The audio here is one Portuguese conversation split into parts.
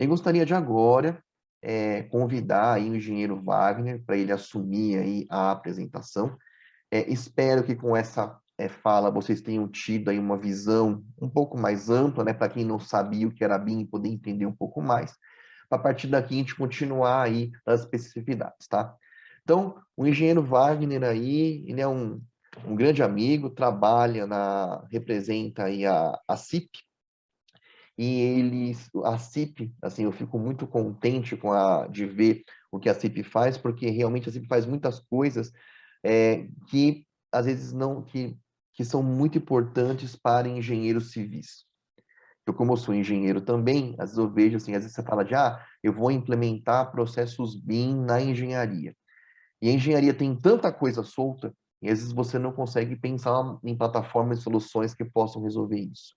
Eu gostaria de agora convidar aí o engenheiro Wagner para ele assumir aí a apresentação. Espero que com essa fala vocês tenham tido aí uma visão um pouco mais ampla, né, para quem não sabia o que era BIM poder entender um pouco mais. A partir daqui a gente continuar aí nas especificidades, tá? Então, o engenheiro Wagner aí, ele é um grande amigo, representa aí a CIP, e a CIP, assim, eu fico muito contente de ver o que a CIP faz, porque realmente a CIP faz muitas coisas que às vezes não, que são muito importantes para engenheiros civis. Eu, como eu sou engenheiro também, às vezes eu vejo assim, às vezes você fala eu vou implementar processos BIM na engenharia. E a engenharia tem tanta coisa solta, e às vezes você não consegue pensar em plataformas e soluções que possam resolver isso.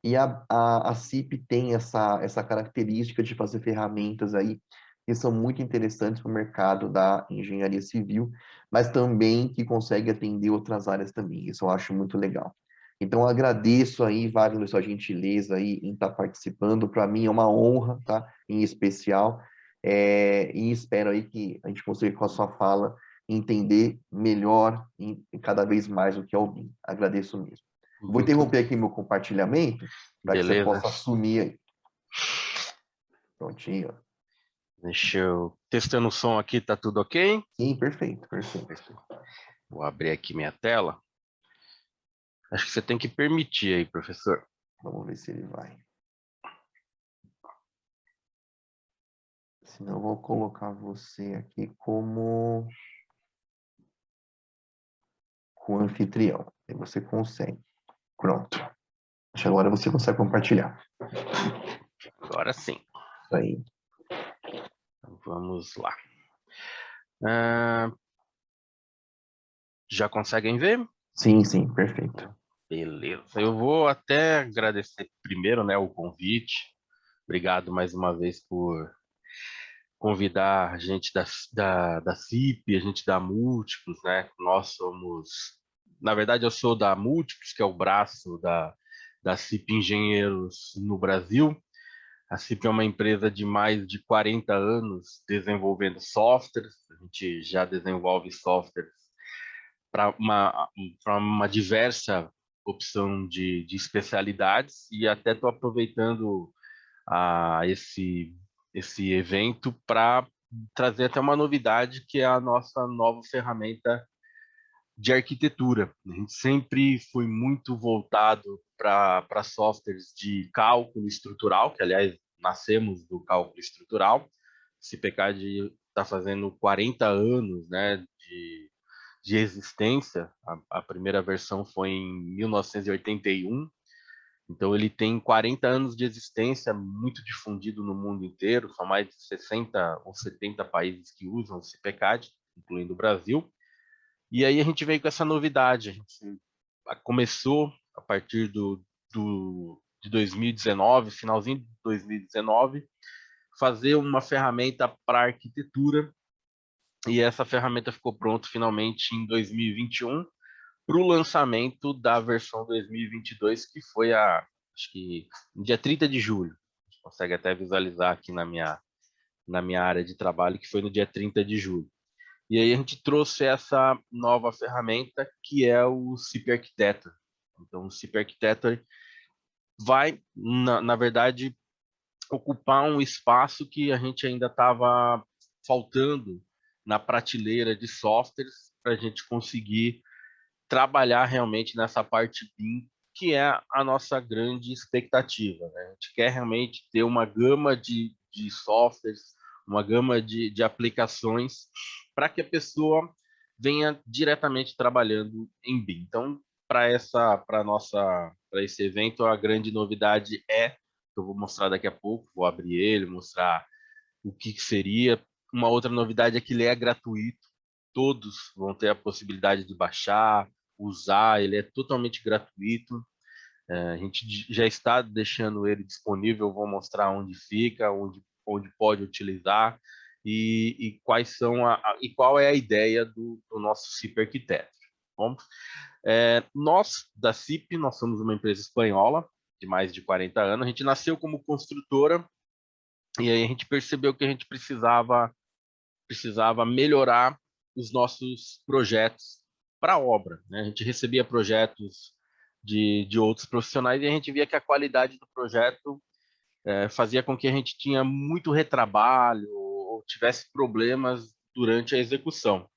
E a CIP tem essa característica de fazer ferramentas aí que são muito interessantes para o mercado da engenharia civil, mas também que consegue atender outras áreas também. Isso eu acho muito legal. Então, eu agradeço aí, Wagner, sua gentileza aí em estar participando. Para mim é uma honra, tá? Em especial. E espero aí que a gente consiga, com a sua fala, entender melhor e cada vez mais o que é o BIM. Agradeço mesmo. Vou Muito interromper aqui meu compartilhamento para que você beleza. possa assumir aí. Prontinho. Deixa eu... Testando o som aqui, tá tudo ok? Sim, perfeito, perfeito. Vou abrir aqui minha tela. Acho que você tem que permitir aí, professor. Vamos ver se ele vai. Senão eu vou colocar você aqui como anfitrião. Aí você consegue. Pronto. Acho que agora você consegue compartilhar. Agora sim. Isso aí. Então, vamos lá. Ah, já conseguem ver? Sim, sim, perfeito. Beleza. Eu vou até agradecer primeiro, né, o convite. Obrigado mais uma vez por convidar a gente da CIP, a gente da Múltiplos, né? Nós somos, na verdade, eu sou da Múltiplos, que é o braço da CIP Engenheiros no Brasil. A CIP é uma empresa de mais de 40 anos desenvolvendo softwares. A gente já desenvolve softwares para uma diversa opção de especialidades e até estou aproveitando esse evento para trazer até uma novidade que é a nossa nova ferramenta de arquitetura. A gente sempre foi muito voltado para softwares de cálculo estrutural, que aliás nascemos do cálculo estrutural. O CPCAD está fazendo 40 anos, né, de existência. A primeira versão foi em 1981. Então, ele tem 40 anos de existência, muito difundido no mundo inteiro, são mais de 60 ou 70 países que usam o CPCAD, incluindo o Brasil. E aí a gente veio com essa novidade, a gente começou a partir de 2019, finalzinho de 2019, fazer uma ferramenta para arquitetura, e essa ferramenta ficou pronta finalmente em 2021, para o lançamento da versão 2022, que foi acho que no dia 30 de julho. A gente consegue até visualizar aqui na minha área de trabalho, que foi no dia 30 de julho. E aí a gente trouxe essa nova ferramenta, que é o CIP Architecture. Então, o CIP Architecture vai, na verdade, ocupar um espaço que a gente ainda estava faltando na prateleira de softwares para a gente conseguir trabalhar realmente nessa parte BIM, que é a nossa grande expectativa, né? A gente quer realmente ter uma gama de softwares, uma gama de aplicações para que a pessoa venha diretamente trabalhando em BIM. Então, para esse evento, a grande novidade que eu vou mostrar daqui a pouco, vou abrir ele, mostrar o que seria. Uma outra novidade é que ele é gratuito, todos vão ter a possibilidade de baixar, usar, ele é totalmente gratuito. A gente já está deixando ele disponível, vou mostrar onde fica, onde pode utilizar e quais são e qual é a ideia do nosso CIP Arquiteto. Bom, nós da CIP, nós somos uma empresa espanhola de mais de 40 anos, a gente nasceu como construtora E aí a gente percebeu que a gente precisava melhorar os nossos projetos para a obra, né? A gente recebia projetos de outros profissionais e a gente via que a qualidade do projeto fazia com que a gente tinha muito retrabalho ou tivesse problemas durante a execução.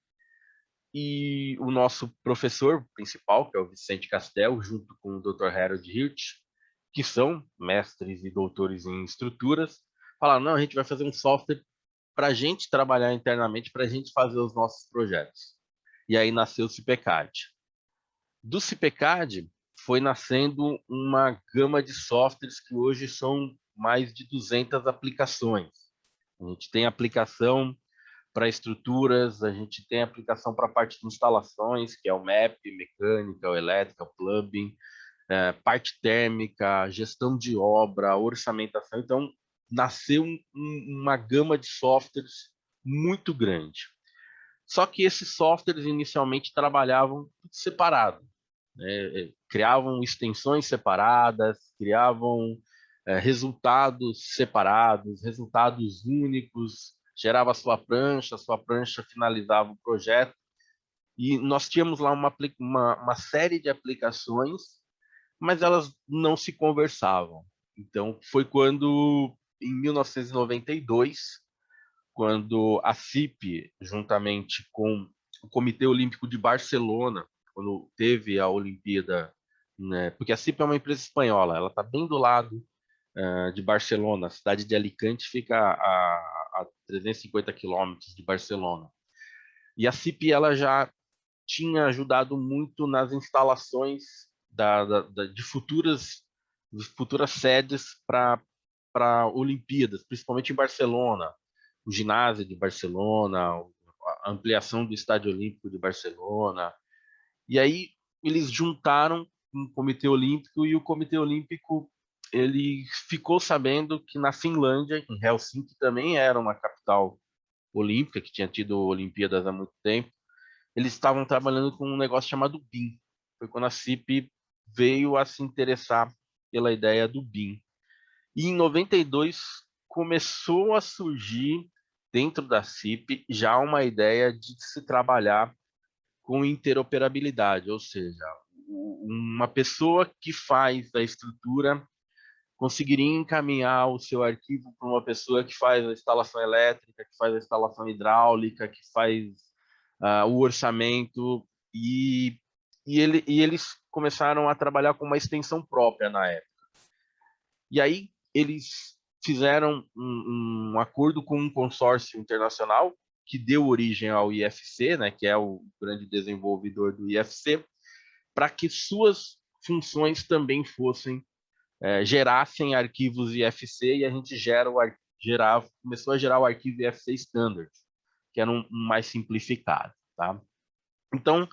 E o nosso professor principal, que é o Vicente Castel, junto com o Dr. Harold Hirt, que são mestres e doutores em estruturas, falaram, não, a gente vai fazer um software para a gente trabalhar internamente, para a gente fazer os nossos projetos. E aí nasceu o CIPECAD. Do CIPECAD foi nascendo uma gama de softwares que hoje são mais de 200 aplicações. A gente tem aplicação para estruturas, a gente tem aplicação para a parte de instalações, que é o MAP, mecânica, o elétrica, o plumbing, parte térmica, gestão de obra, orçamentação. Então, nasceu uma gama de softwares muito grande. Só que esses softwares inicialmente trabalhavam tudo separado, né? Criavam extensões separadas, criavam resultados separados, resultados únicos, gerava a sua prancha finalizava o projeto, e nós tínhamos lá uma série de aplicações, mas elas não se conversavam. Então, foi quando, em 1992, quando a CIP, juntamente com o Comitê Olímpico de Barcelona, quando teve a Olimpíada, né, porque a CIP é uma empresa espanhola, ela está bem do lado de Barcelona, a cidade de Alicante fica a 350 quilômetros de Barcelona. E a CIP ela já tinha ajudado muito nas instalações de futuras sedes para Olimpíadas, principalmente em Barcelona, o ginásio de Barcelona, a ampliação do Estádio Olímpico de Barcelona. E aí eles juntaram um comitê olímpico, e o comitê olímpico ele ficou sabendo que na Finlândia, em Helsinki, também era uma capital olímpica, que tinha tido Olimpíadas há muito tempo, eles estavam trabalhando com um negócio chamado BIM. Foi quando a CIP veio a se interessar pela ideia do BIM. E em 92 começou a surgir dentro da CIP já uma ideia de se trabalhar com interoperabilidade, ou seja, uma pessoa que faz a estrutura conseguiria encaminhar o seu arquivo para uma pessoa que faz a instalação elétrica, que faz a instalação hidráulica, que faz o orçamento, e eles começaram a trabalhar com uma extensão própria na época. E aí eles fizeram um acordo com um consórcio internacional que deu origem ao IFC, né, que é o grande desenvolvedor do IFC, para que suas funções também gerassem arquivos IFC, e a gente começou a gerar o arquivo IFC Standard, que era um mais simplificado, tá? Então,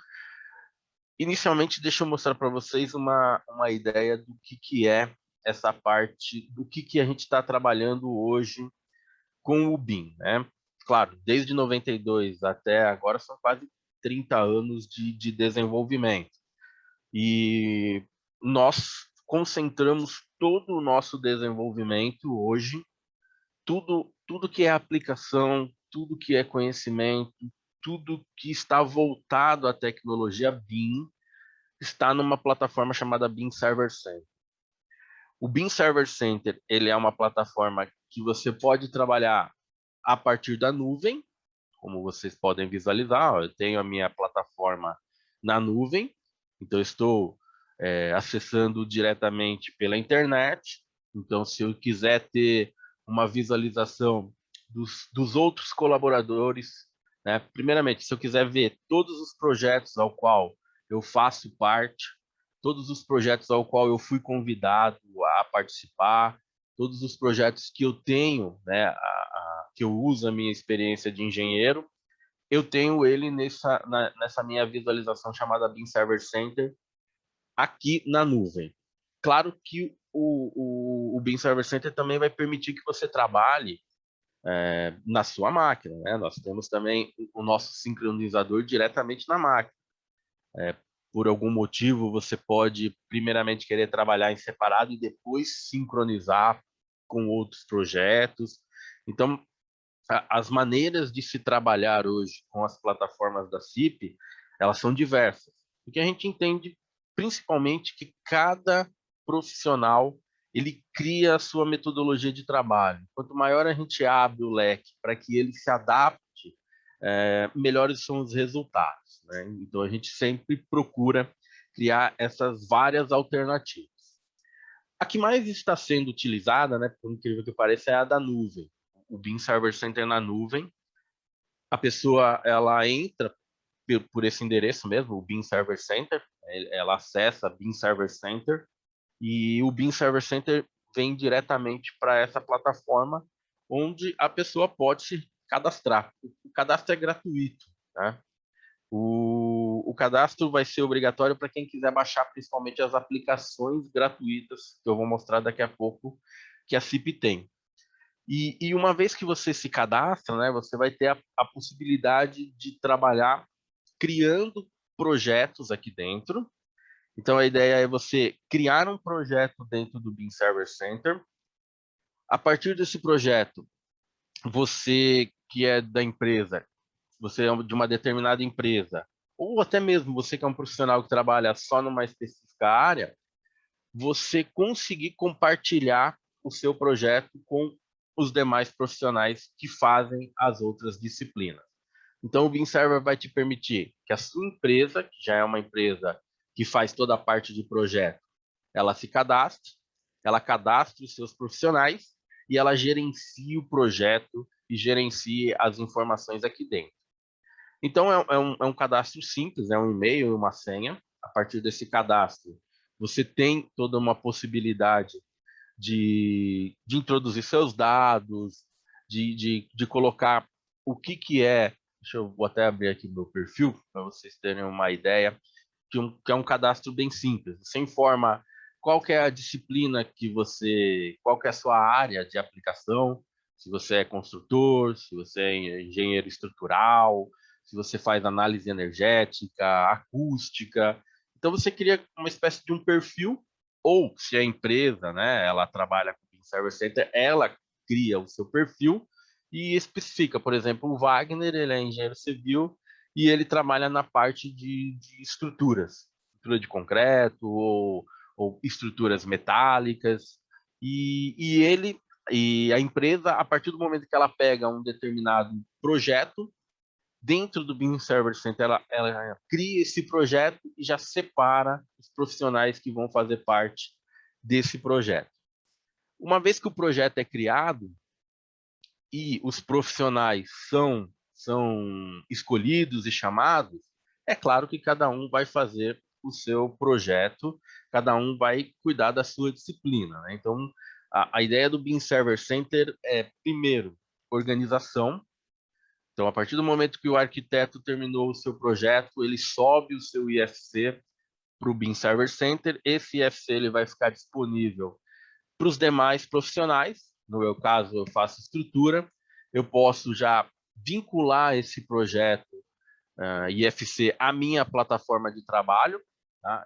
inicialmente, deixa eu mostrar para vocês uma ideia do que é essa parte, do que a gente está trabalhando hoje com o BIM, né? Claro, desde 92 até agora são quase 30 anos de desenvolvimento. E nós concentramos todo o nosso desenvolvimento hoje, tudo que é aplicação, tudo que é conhecimento, tudo que está voltado à tecnologia BIM está numa plataforma chamada BIM Server Center. O BIM Server Center ele é uma plataforma que você pode trabalhar a partir da nuvem, como vocês podem visualizar. Eu tenho a minha plataforma na nuvem, então eu estou acessando diretamente pela internet. Então, se eu quiser ter uma visualização dos outros colaboradores, né? Primeiramente, se eu quiser ver todos os projetos ao qual eu faço parte, todos os projetos ao qual eu fui convidado a participar, todos os projetos que eu tenho, né, que eu uso a minha experiência de engenheiro, eu tenho ele nessa minha visualização chamada BIM Server Center aqui na nuvem. Claro que o BIM Server Center também vai permitir que você trabalhe na sua máquina, né? Nós temos também o nosso sincronizador diretamente na máquina. Por algum motivo, você pode primeiramente querer trabalhar em separado e depois sincronizar com outros projetos. Então, as maneiras de se trabalhar hoje com as plataformas da CIP, elas são diversas, porque a gente entende principalmente que cada profissional ele cria a sua metodologia de trabalho. Quanto maior a gente abre o leque para que ele se adapte, melhores são os resultados, né? Então a gente sempre procura criar essas várias alternativas. A que mais está sendo utilizada, né, por incrível que pareça, é a da nuvem. O Beam Server Center na nuvem. A pessoa ela entra por esse endereço mesmo, o Beam Server Center, ela acessa Beam Server Center e o Beam Server Center vem diretamente para essa plataforma onde a pessoa pode se cadastrar. O cadastro é gratuito, né? O cadastro vai ser obrigatório para quem quiser baixar principalmente as aplicações gratuitas, que eu vou mostrar daqui a pouco, que a CIP tem. E uma vez que você se cadastra, né, você vai ter a possibilidade de trabalhar criando projetos aqui dentro. Então, a ideia é você criar um projeto dentro do Beam Server Center. A partir desse projeto, você que é da empresa, você é de uma determinada empresa, ou até mesmo você que é um profissional que trabalha só numa específica área, você conseguir compartilhar o seu projeto com os demais profissionais que fazem as outras disciplinas. Então, o Beam Server vai te permitir que a sua empresa, que já é uma empresa que faz toda a parte de projeto, ela se cadastre, ela cadastre os seus profissionais e ela gerencie o projeto e gerencie as informações aqui dentro. Então, é um cadastro simples, é um e-mail e uma senha. A partir desse cadastro, você tem toda uma possibilidade de introduzir seus dados, de colocar o que é. Deixa eu vou até abrir aqui meu perfil para vocês terem uma ideia, que é um cadastro bem simples. Você informa qual que é a disciplina que você, qual que é a sua área de aplicação, se você é construtor, se você é engenheiro estrutural, se você faz análise energética, acústica. Então você cria uma espécie de um perfil, ou se a empresa, né, ela trabalha com o Server Center, ela cria o seu perfil e especifica, por exemplo, o Wagner, ele é engenheiro civil e ele trabalha na parte de estruturas, estrutura de concreto ou estruturas metálicas, e a empresa, a partir do momento que ela pega um determinado projeto, dentro do Beam Server Center, ela cria esse projeto e já separa os profissionais que vão fazer parte desse projeto. Uma vez que o projeto é criado e os profissionais são escolhidos e chamados, é claro que cada um vai fazer o seu projeto, cada um vai cuidar da sua disciplina, né? Então, a ideia do Beam Server Center é, primeiro, organização. Então, a partir do momento que o arquiteto terminou o seu projeto, ele sobe o seu IFC para o Beam Server Center. Esse IFC ele vai ficar disponível para os demais profissionais. No meu caso, eu faço estrutura. Eu posso já vincular esse projeto IFC à minha plataforma de trabalho. Tá?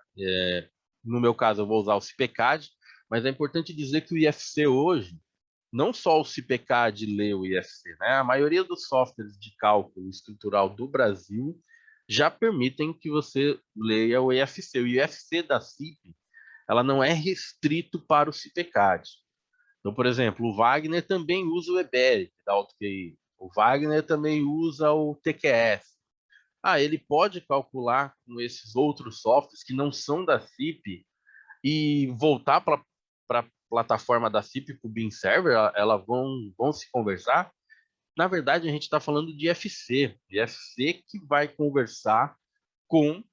No meu caso, eu vou usar o CIPCAD, mas é importante dizer que o IFC hoje, não só o CIPCAD lê o IFC, né? A maioria dos softwares de cálculo estrutural do Brasil já permitem que você leia o IFC. O IFC da CIP, ela não é restrito para o CIPCAD. Então, por exemplo, o Wagner também usa o EBERIC da AutoQI. O Wagner também usa o TQS. Ele pode calcular com esses outros softwares que não são da CIP e voltar para a plataforma da CIP para o Beam Server, elas vão se conversar. Na verdade, a gente está falando de IFC que vai conversar com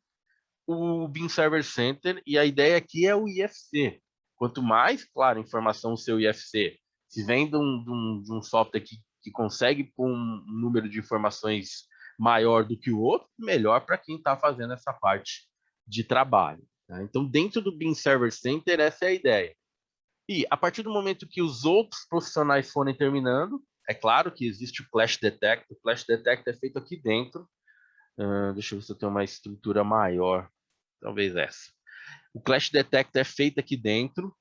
o Beam Server Center, e a ideia aqui é o IFC. Quanto mais, claro, informação o seu IFC, se vem de um software que consegue pôr um número de informações maior do que o outro, melhor para quem está fazendo essa parte de trabalho. Tá? Então, dentro do Beam Server Center, essa é a ideia. E a partir do momento que os outros profissionais forem terminando, é claro que existe o Clash Detect. O Clash Detect é feito aqui dentro. Deixa eu ver se eu tenho uma estrutura maior. Talvez essa. O Clash Detect é feito aqui dentro.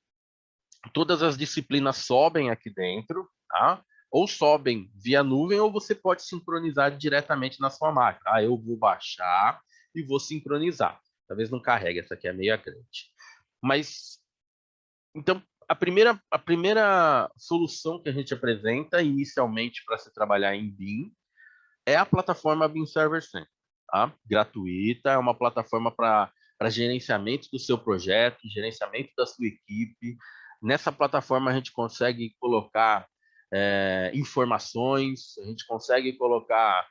Todas as disciplinas sobem aqui dentro, tá? ou sobem via nuvem, ou você pode sincronizar diretamente na sua máquina. Eu vou baixar e vou sincronizar. Talvez não carregue, essa aqui é meio grande. Mas, então, a primeira solução que a gente apresenta inicialmente para se trabalhar em BIM é a plataforma BIM Server Center, tá? Gratuita, é uma plataforma para gerenciamento do seu projeto, gerenciamento da sua equipe. Nessa plataforma a gente consegue colocar informações, a gente consegue colocar,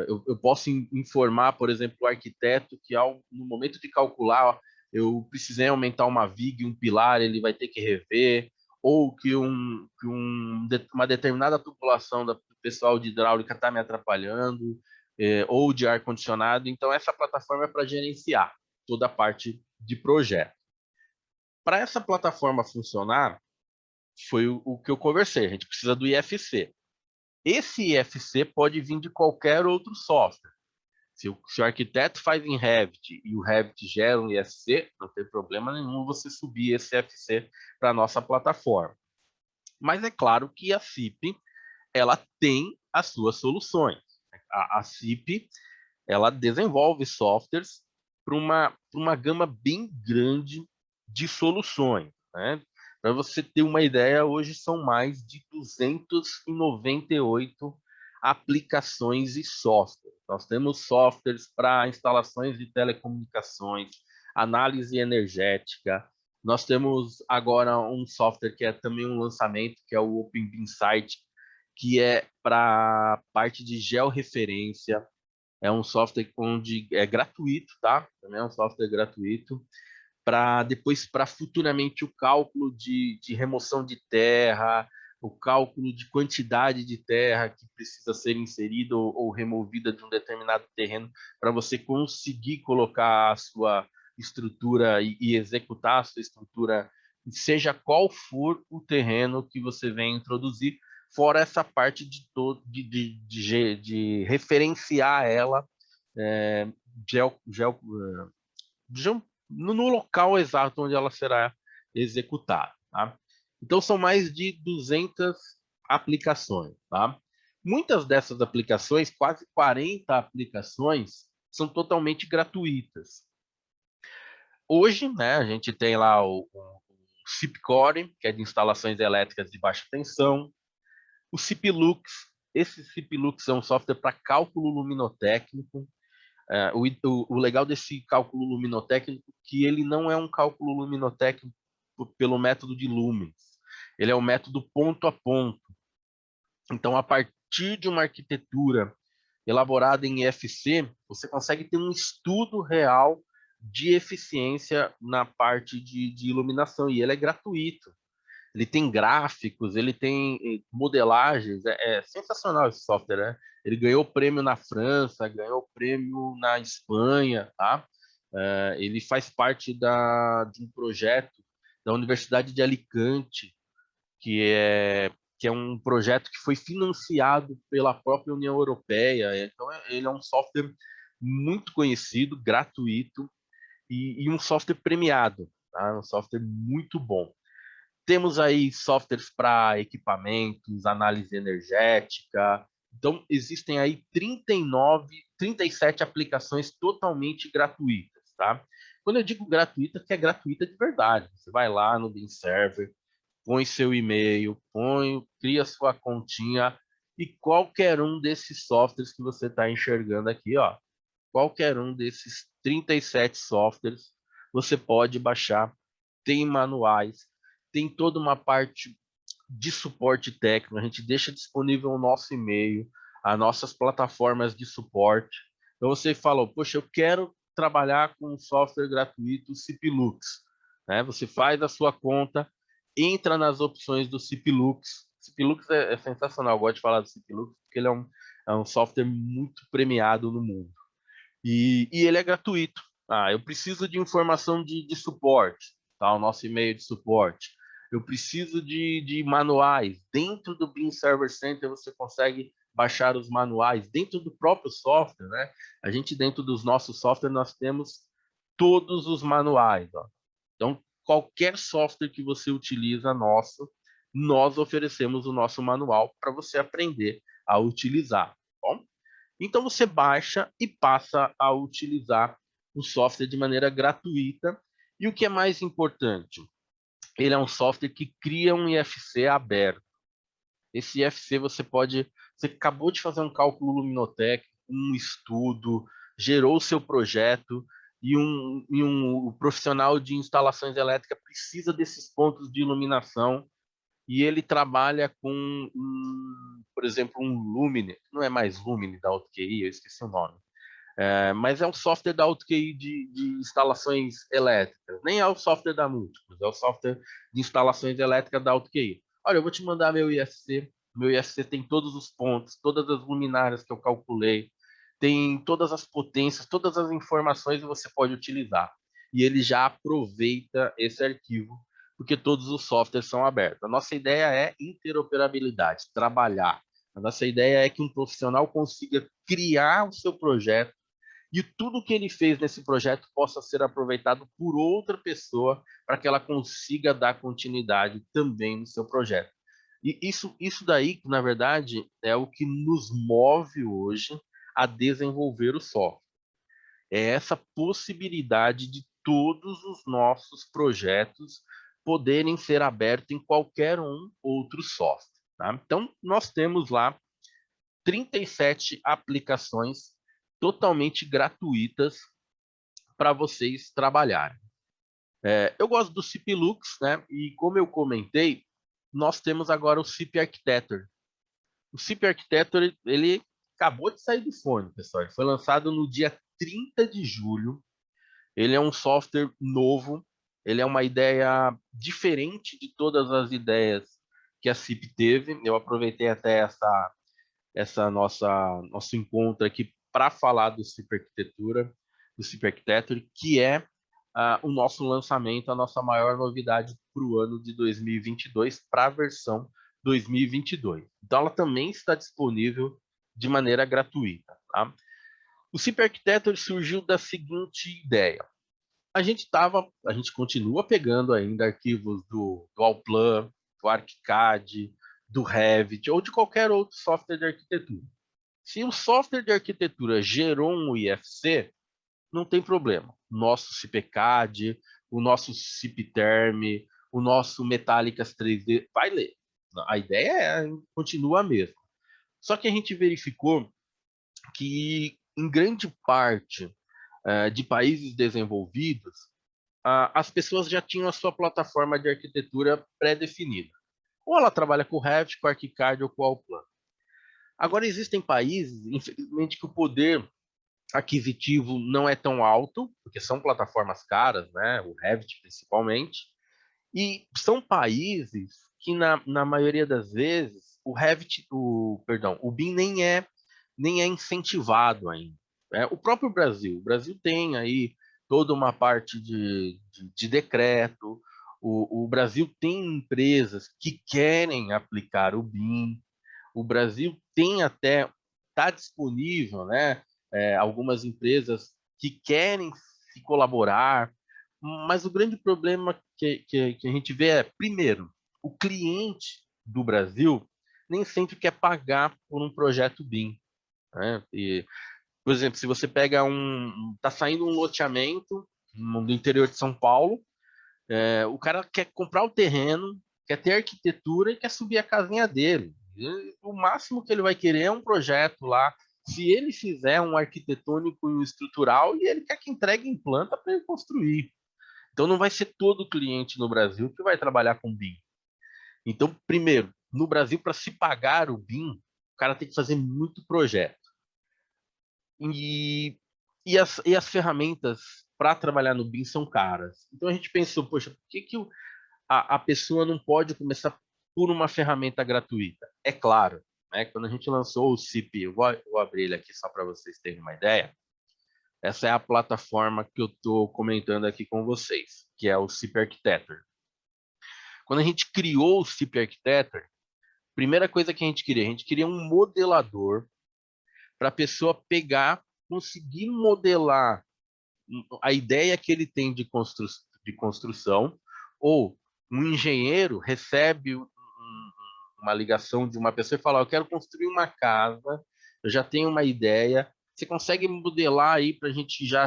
eu posso informar, por exemplo, o arquiteto que no momento de calcular, eu precisei aumentar uma viga, um pilar, ele vai ter que rever, ou que uma determinada tubulação do pessoal de hidráulica está me atrapalhando, ou de ar-condicionado. Então, essa plataforma é para gerenciar toda a parte de projeto. Para essa plataforma funcionar, foi o que eu conversei, a gente precisa do IFC. Esse IFC pode vir de qualquer outro software. Se o arquiteto faz em Revit e o Revit gera um IFC, não tem problema nenhum você subir esse IFC para a nossa plataforma. Mas é claro que a CIP ela tem as suas soluções. A CIP ela desenvolve softwares para uma gama bem grande de soluções, né? Para você ter uma ideia, hoje são mais de 298 aplicações e softwares. Nós temos softwares para instalações de telecomunicações, análise energética. Nós temos agora um software que é também um lançamento, que é o OpenBIMsite, que é para parte de georreferência. É um software onde é gratuito, tá? Também é um software gratuito para futuramente o cálculo de remoção de terra, o cálculo de quantidade de terra que precisa ser inserida ou removida de um determinado terreno, para você conseguir colocar a sua estrutura e executar a sua estrutura, seja qual for o terreno que você vem introduzir, fora essa parte de referenciar ela é, no local exato onde ela será executada. Tá? Então, são mais de 200 aplicações. Tá? Muitas dessas aplicações, quase 40 aplicações, são totalmente gratuitas. Hoje, né, a gente tem lá o CIPCore, que é de instalações elétricas de baixa tensão, o CIPLux. Esse CIPLux é um software para cálculo luminotécnico. O legal desse cálculo luminotécnico é que ele não é um cálculo luminotécnico pelo método de lumens. Ele é o método ponto a ponto. Então, a partir de uma arquitetura elaborada em IFC, você consegue ter um estudo real de eficiência na parte de iluminação, e ele é gratuito. Ele tem gráficos, ele tem modelagens, é sensacional esse software, né? Ele ganhou prêmio na França, ganhou prêmio na Espanha, tá? Ele faz parte de um projeto da Universidade de Alicante, que é um projeto que foi financiado pela própria União Europeia. Então, ele é um software muito conhecido, gratuito e um software premiado, tá? Um software muito bom. Temos aí softwares para equipamentos, análise energética. Então, existem aí 37 aplicações totalmente gratuitas, tá? Quando eu digo gratuita, que é gratuita de verdade. Você vai lá no BIM Server, põe seu e-mail, cria sua continha e qualquer um desses softwares que você está enxergando aqui, ó, qualquer um desses 37 softwares você pode baixar. Tem manuais, tem toda uma parte de suporte técnico, a gente deixa disponível o nosso e-mail, as nossas plataformas de suporte. Então você falou, poxa, eu quero trabalhar com um software gratuito, o CIPLux. Né? Você faz a sua conta, entra nas opções do CIPLux. CIPLux é sensacional, eu gosto de falar do CIPLux, porque ele é um software muito premiado no mundo. E ele é gratuito. Eu preciso de informação de suporte, tá? O nosso e-mail de suporte. Eu preciso de manuais. Dentro do BIM Server Center você consegue baixar os manuais dentro do próprio software, né? A gente dentro dos nossos softwares nós temos todos os manuais, ó. Então qualquer software que você utiliza nosso, nós oferecemos o nosso manual para você aprender a utilizar. Tá bom? Então você baixa e passa a utilizar o software de maneira gratuita. E o que é mais importante, ele é um software que cria um IFC aberto. Esse IFC você acabou de fazer um cálculo luminotécnico, um estudo, gerou o seu projeto o profissional de instalações elétricas precisa desses pontos de iluminação e ele trabalha com, por exemplo, um Lumine, não é mais Lumine da AutoQI, eu esqueci o nome, mas é um software da AutoQI de instalações elétricas, nem é o software da Múltiplos, é o software de instalações elétricas da AutoQI. Olha, eu vou te mandar meu IFC tem todos os pontos, todas as luminárias que eu calculei, tem todas as potências, todas as informações que você pode utilizar. E ele já aproveita esse arquivo, porque todos os softwares são abertos. A nossa ideia é interoperabilidade, trabalhar. A nossa ideia é que um profissional consiga criar o seu projeto e tudo que ele fez nesse projeto possa ser aproveitado por outra pessoa para que ela consiga dar continuidade também no seu projeto. E isso daí, na verdade, é o que nos move hoje a desenvolver o software. É essa possibilidade de todos os nossos projetos poderem ser abertos em qualquer outro software. Tá? Então, nós temos lá 37 aplicações totalmente gratuitas para vocês trabalharem. Eu gosto do CIP Lux, né? E como eu comentei, nós temos agora o CIP Architecture. O CIP Architecture, ele acabou de sair do forno, pessoal. Ele foi lançado no dia 30 de julho. Ele é um software novo. Ele é uma ideia diferente de todas as ideias que a CIP teve. Eu aproveitei até essa nosso encontro aqui para falar do CIP Arquitetura, do CIP Architecture, que é o nosso lançamento, a nossa maior novidade para o ano de 2022, para a versão 2022. Então, ela também está disponível de maneira gratuita. Tá? O CIP Architecture surgiu da seguinte ideia. A gente continua pegando ainda arquivos do Allplan, do ArchiCAD, do Revit ou de qualquer outro software de arquitetura. Se o software de arquitetura gerou um IFC, não tem problema. Nosso CPCAD, o nosso CIPTerm, o nosso Metallicas 3D, vai ler. A ideia continua a mesma. Só que a gente verificou que em grande parte de países desenvolvidos, as pessoas já tinham a sua plataforma de arquitetura pré-definida. Ou ela trabalha com o Revit, com o ArchiCAD ou com o Allplan. Agora, existem países, infelizmente, que o poder aquisitivo não é tão alto, porque são plataformas caras, né? O Revit principalmente, e são países que, na maioria das vezes, o BIM nem é incentivado ainda. Né? O próprio Brasil. O Brasil tem aí toda uma parte de decreto, o Brasil tem empresas que querem aplicar o BIM, o Brasil tem até, está disponível, né, algumas empresas que querem se colaborar, mas o grande problema que a gente vê é, primeiro, o cliente do Brasil nem sempre quer pagar por um projeto BIM. Né? E, por exemplo, se você pega está saindo um loteamento do interior de São Paulo, o cara quer comprar o terreno, quer ter arquitetura e quer subir a casinha dele. E o máximo que ele vai querer é um projeto lá. Se ele fizer um arquitetônico e um estrutural, e ele quer que entregue em planta para ele construir. Então não vai ser todo cliente no Brasil que vai trabalhar com BIM. Então, primeiro, no Brasil, para se pagar o BIM, o cara tem que fazer muito projeto. E as ferramentas para trabalhar no BIM são caras. Então a gente pensou, poxa, por que a pessoa não pode começar por uma ferramenta gratuita? É claro, né, quando a gente lançou o CIP, vou abrir ele aqui só para vocês terem uma ideia. Essa é a plataforma que eu estou comentando aqui com vocês, que é o CIP Architecture. Quando a gente criou o CIP Architecture, primeira coisa que a gente queria um modelador para a pessoa pegar, conseguir modelar a ideia que ele tem de construção, ou um engenheiro recebe uma ligação de uma pessoa e falar, eu quero construir uma casa, eu já tenho uma ideia, você consegue modelar aí para a gente já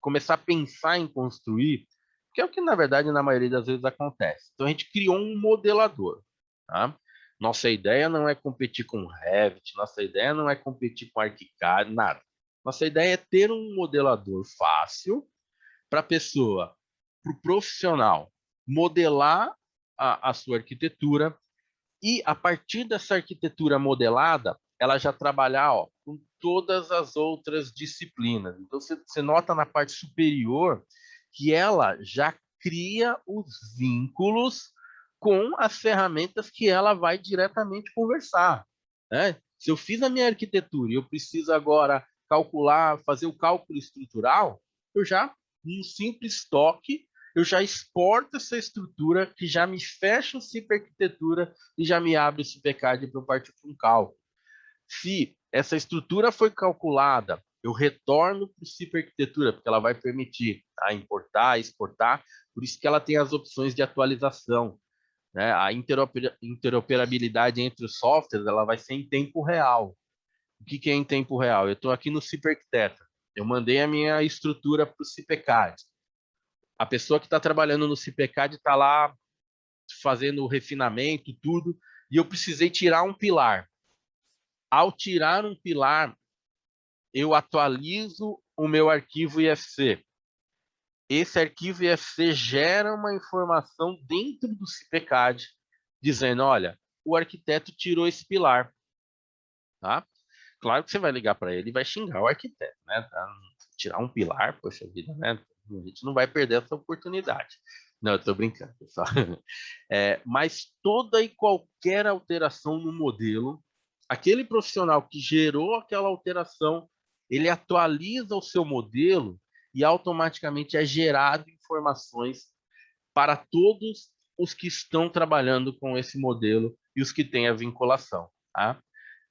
começar a pensar em construir, que é o que, na verdade, na maioria das vezes acontece. Então, a gente criou um modelador, tá? Nossa ideia não é competir com o Revit, nossa ideia não é competir com o ArchiCAD, nada. Nossa ideia é ter um modelador fácil para a pessoa, para o profissional, modelar a sua arquitetura e, a partir dessa arquitetura modelada, ela já trabalhar com todas as outras disciplinas. Então, você nota na parte superior que ela já cria os vínculos com as ferramentas que ela vai diretamente conversar, né? Se eu fiz a minha arquitetura e eu preciso agora calcular, fazer o cálculo estrutural, eu já, num simples toque, eu já exporto essa estrutura que já me fecha o CIP Arquitetura e já me abre o CIPCAD para eu partir para um cálculo. Se essa estrutura foi calculada, eu retorno para o CIP Arquitetura, porque ela vai permitir importar, exportar, por isso que ela tem as opções de atualização, né? A interoperabilidade entre os softwares ela vai ser em tempo real. O que é em tempo real? Eu estou aqui no CIP Arquiteta, eu mandei a minha estrutura para o CIPCAD. A pessoa que está trabalhando no CIPCAD está lá fazendo o refinamento, tudo, e eu precisei tirar um pilar. Ao tirar um pilar, eu atualizo o meu arquivo IFC. Esse arquivo IFC gera uma informação dentro do CIPCAD, dizendo, olha, o arquiteto tirou esse pilar. Tá? Claro que você vai ligar para ele e vai xingar o arquiteto, né? Tá? Tirar um pilar, poxa vida, né? A gente não vai perder essa oportunidade. Não, eu estou brincando, pessoal. Mas toda e qualquer alteração no modelo, aquele profissional que gerou aquela alteração, ele atualiza o seu modelo e automaticamente é gerado informações para todos os que estão trabalhando com esse modelo e os que têm a vinculação. Tá?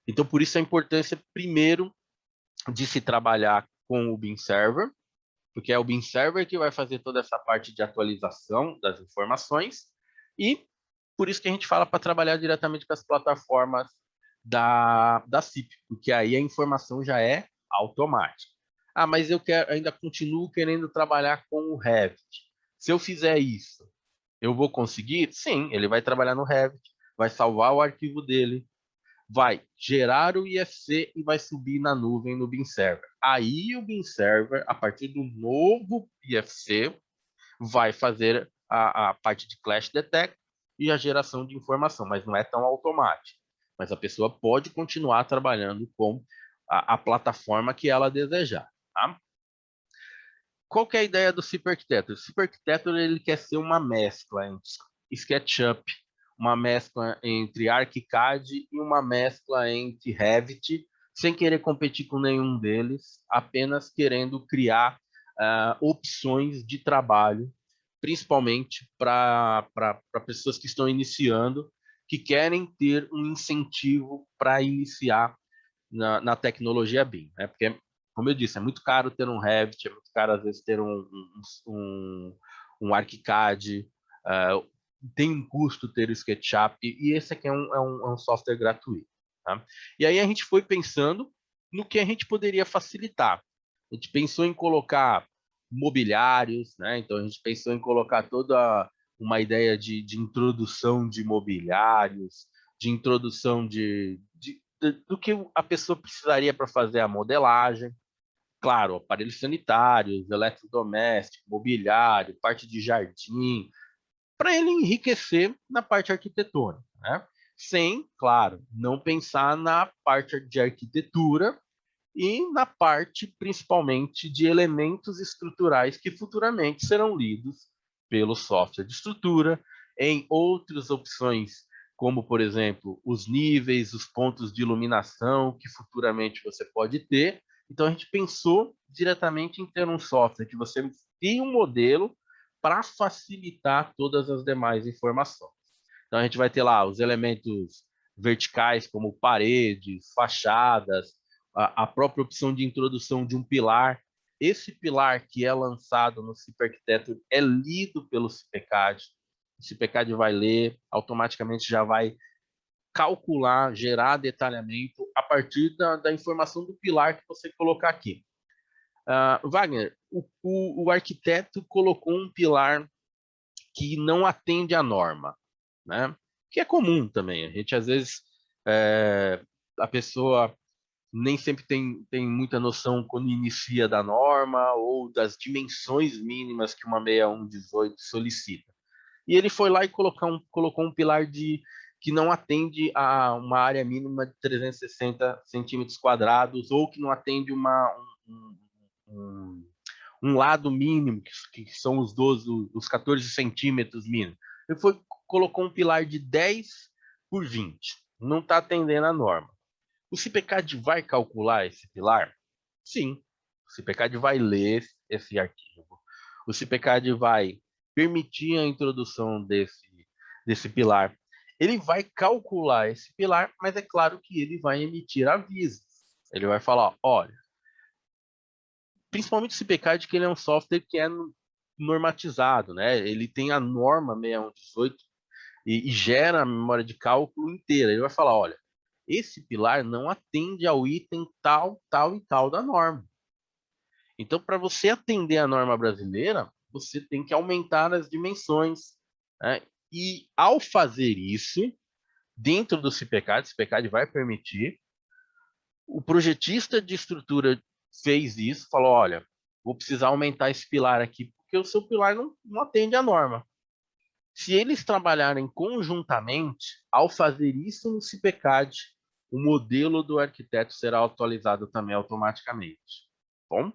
Então, por isso a importância, primeiro, de se trabalhar com o BIM Server, porque é o BIM Server que vai fazer toda essa parte de atualização das informações, e por isso que a gente fala para trabalhar diretamente com as plataformas da CIP, porque aí a informação já é automática. Ah, mas eu ainda continuo querendo trabalhar com o Revit. Se eu fizer isso, eu vou conseguir? Sim, ele vai trabalhar no Revit, vai salvar o arquivo dele, vai gerar o IFC e vai subir na nuvem no BIM Server. Aí o BIM Server, a partir do novo IFC, vai fazer a parte de Clash Detect e a geração de informação, mas não é tão automático. Mas a pessoa pode continuar trabalhando com a plataforma que ela desejar. Tá? Qual que é a ideia do CIP Architecture? O CIP Architecture ele quer ser uma mescla entre SketchUp, uma mescla entre ArchiCAD e uma mescla entre Revit, sem querer competir com nenhum deles, apenas querendo criar opções de trabalho, principalmente para pessoas que estão iniciando, que querem ter um incentivo para iniciar na tecnologia BIM, né? Porque, como eu disse, é muito caro ter um Revit, é muito caro às vezes ter um ArchiCAD, tem um custo ter o SketchUp, e esse aqui é um software gratuito. Tá? E aí a gente foi pensando no que a gente poderia facilitar. A gente pensou em colocar mobiliários, né? Então a gente pensou em colocar toda uma ideia de introdução de mobiliários, de introdução do que a pessoa precisaria para fazer a modelagem. Claro, aparelhos sanitários, eletrodomésticos, mobiliário, parte de jardim, para ele enriquecer na parte arquitetônica, né? Sem, claro, não pensar na parte de arquitetura e na parte, principalmente, de elementos estruturais que futuramente serão lidos pelo software de estrutura, em outras opções, como, por exemplo, os níveis, os pontos de iluminação que futuramente você pode ter. Então, a gente pensou diretamente em ter um software que você tem um modelo para facilitar todas as demais informações. Então, a gente vai ter lá os elementos verticais, como paredes, fachadas, a própria opção de introdução de um pilar. Esse pilar que é lançado no CIP Arquiteto é lido pelo CIPCAD. O CIPCAD vai ler, automaticamente já vai calcular, gerar detalhamento a partir da informação do pilar que você colocar aqui. Wagner, o arquiteto colocou um pilar que não atende à norma, né? Que é comum também. A gente, às vezes, a pessoa nem sempre tem muita noção quando inicia da norma ou das dimensões mínimas que uma 6118 solicita. E ele foi lá e colocou um pilar que não atende a uma área mínima de 360 centímetros quadrados ou que não atende um lado mínimo, que são os 14 centímetros mínimos. Ele colocou um pilar de 10 por 20. Não está atendendo a norma. O CIPECAD vai calcular esse pilar? Sim. O CIPECAD vai ler esse arquivo. O CIPECAD vai permitir a introdução desse pilar. Ele vai calcular esse pilar, mas é claro que ele vai emitir avisos. Ele vai falar, olha, principalmente o CIPECAD, que ele é um software que é normatizado, né? Ele tem a norma 6118 e gera a memória de cálculo inteira. Ele vai falar, olha, esse pilar não atende ao item tal, tal e tal da norma. Então, para você atender a norma brasileira, você tem que aumentar as dimensões, né? E ao fazer isso, dentro do CIPECAD, o CIPECAD vai permitir, o projetista de estrutura fez isso, falou, olha, vou precisar aumentar esse pilar aqui, porque o seu pilar não atende à norma. Se eles trabalharem conjuntamente, ao fazer isso no CIPECAD, o modelo do arquiteto será atualizado também automaticamente. Bom,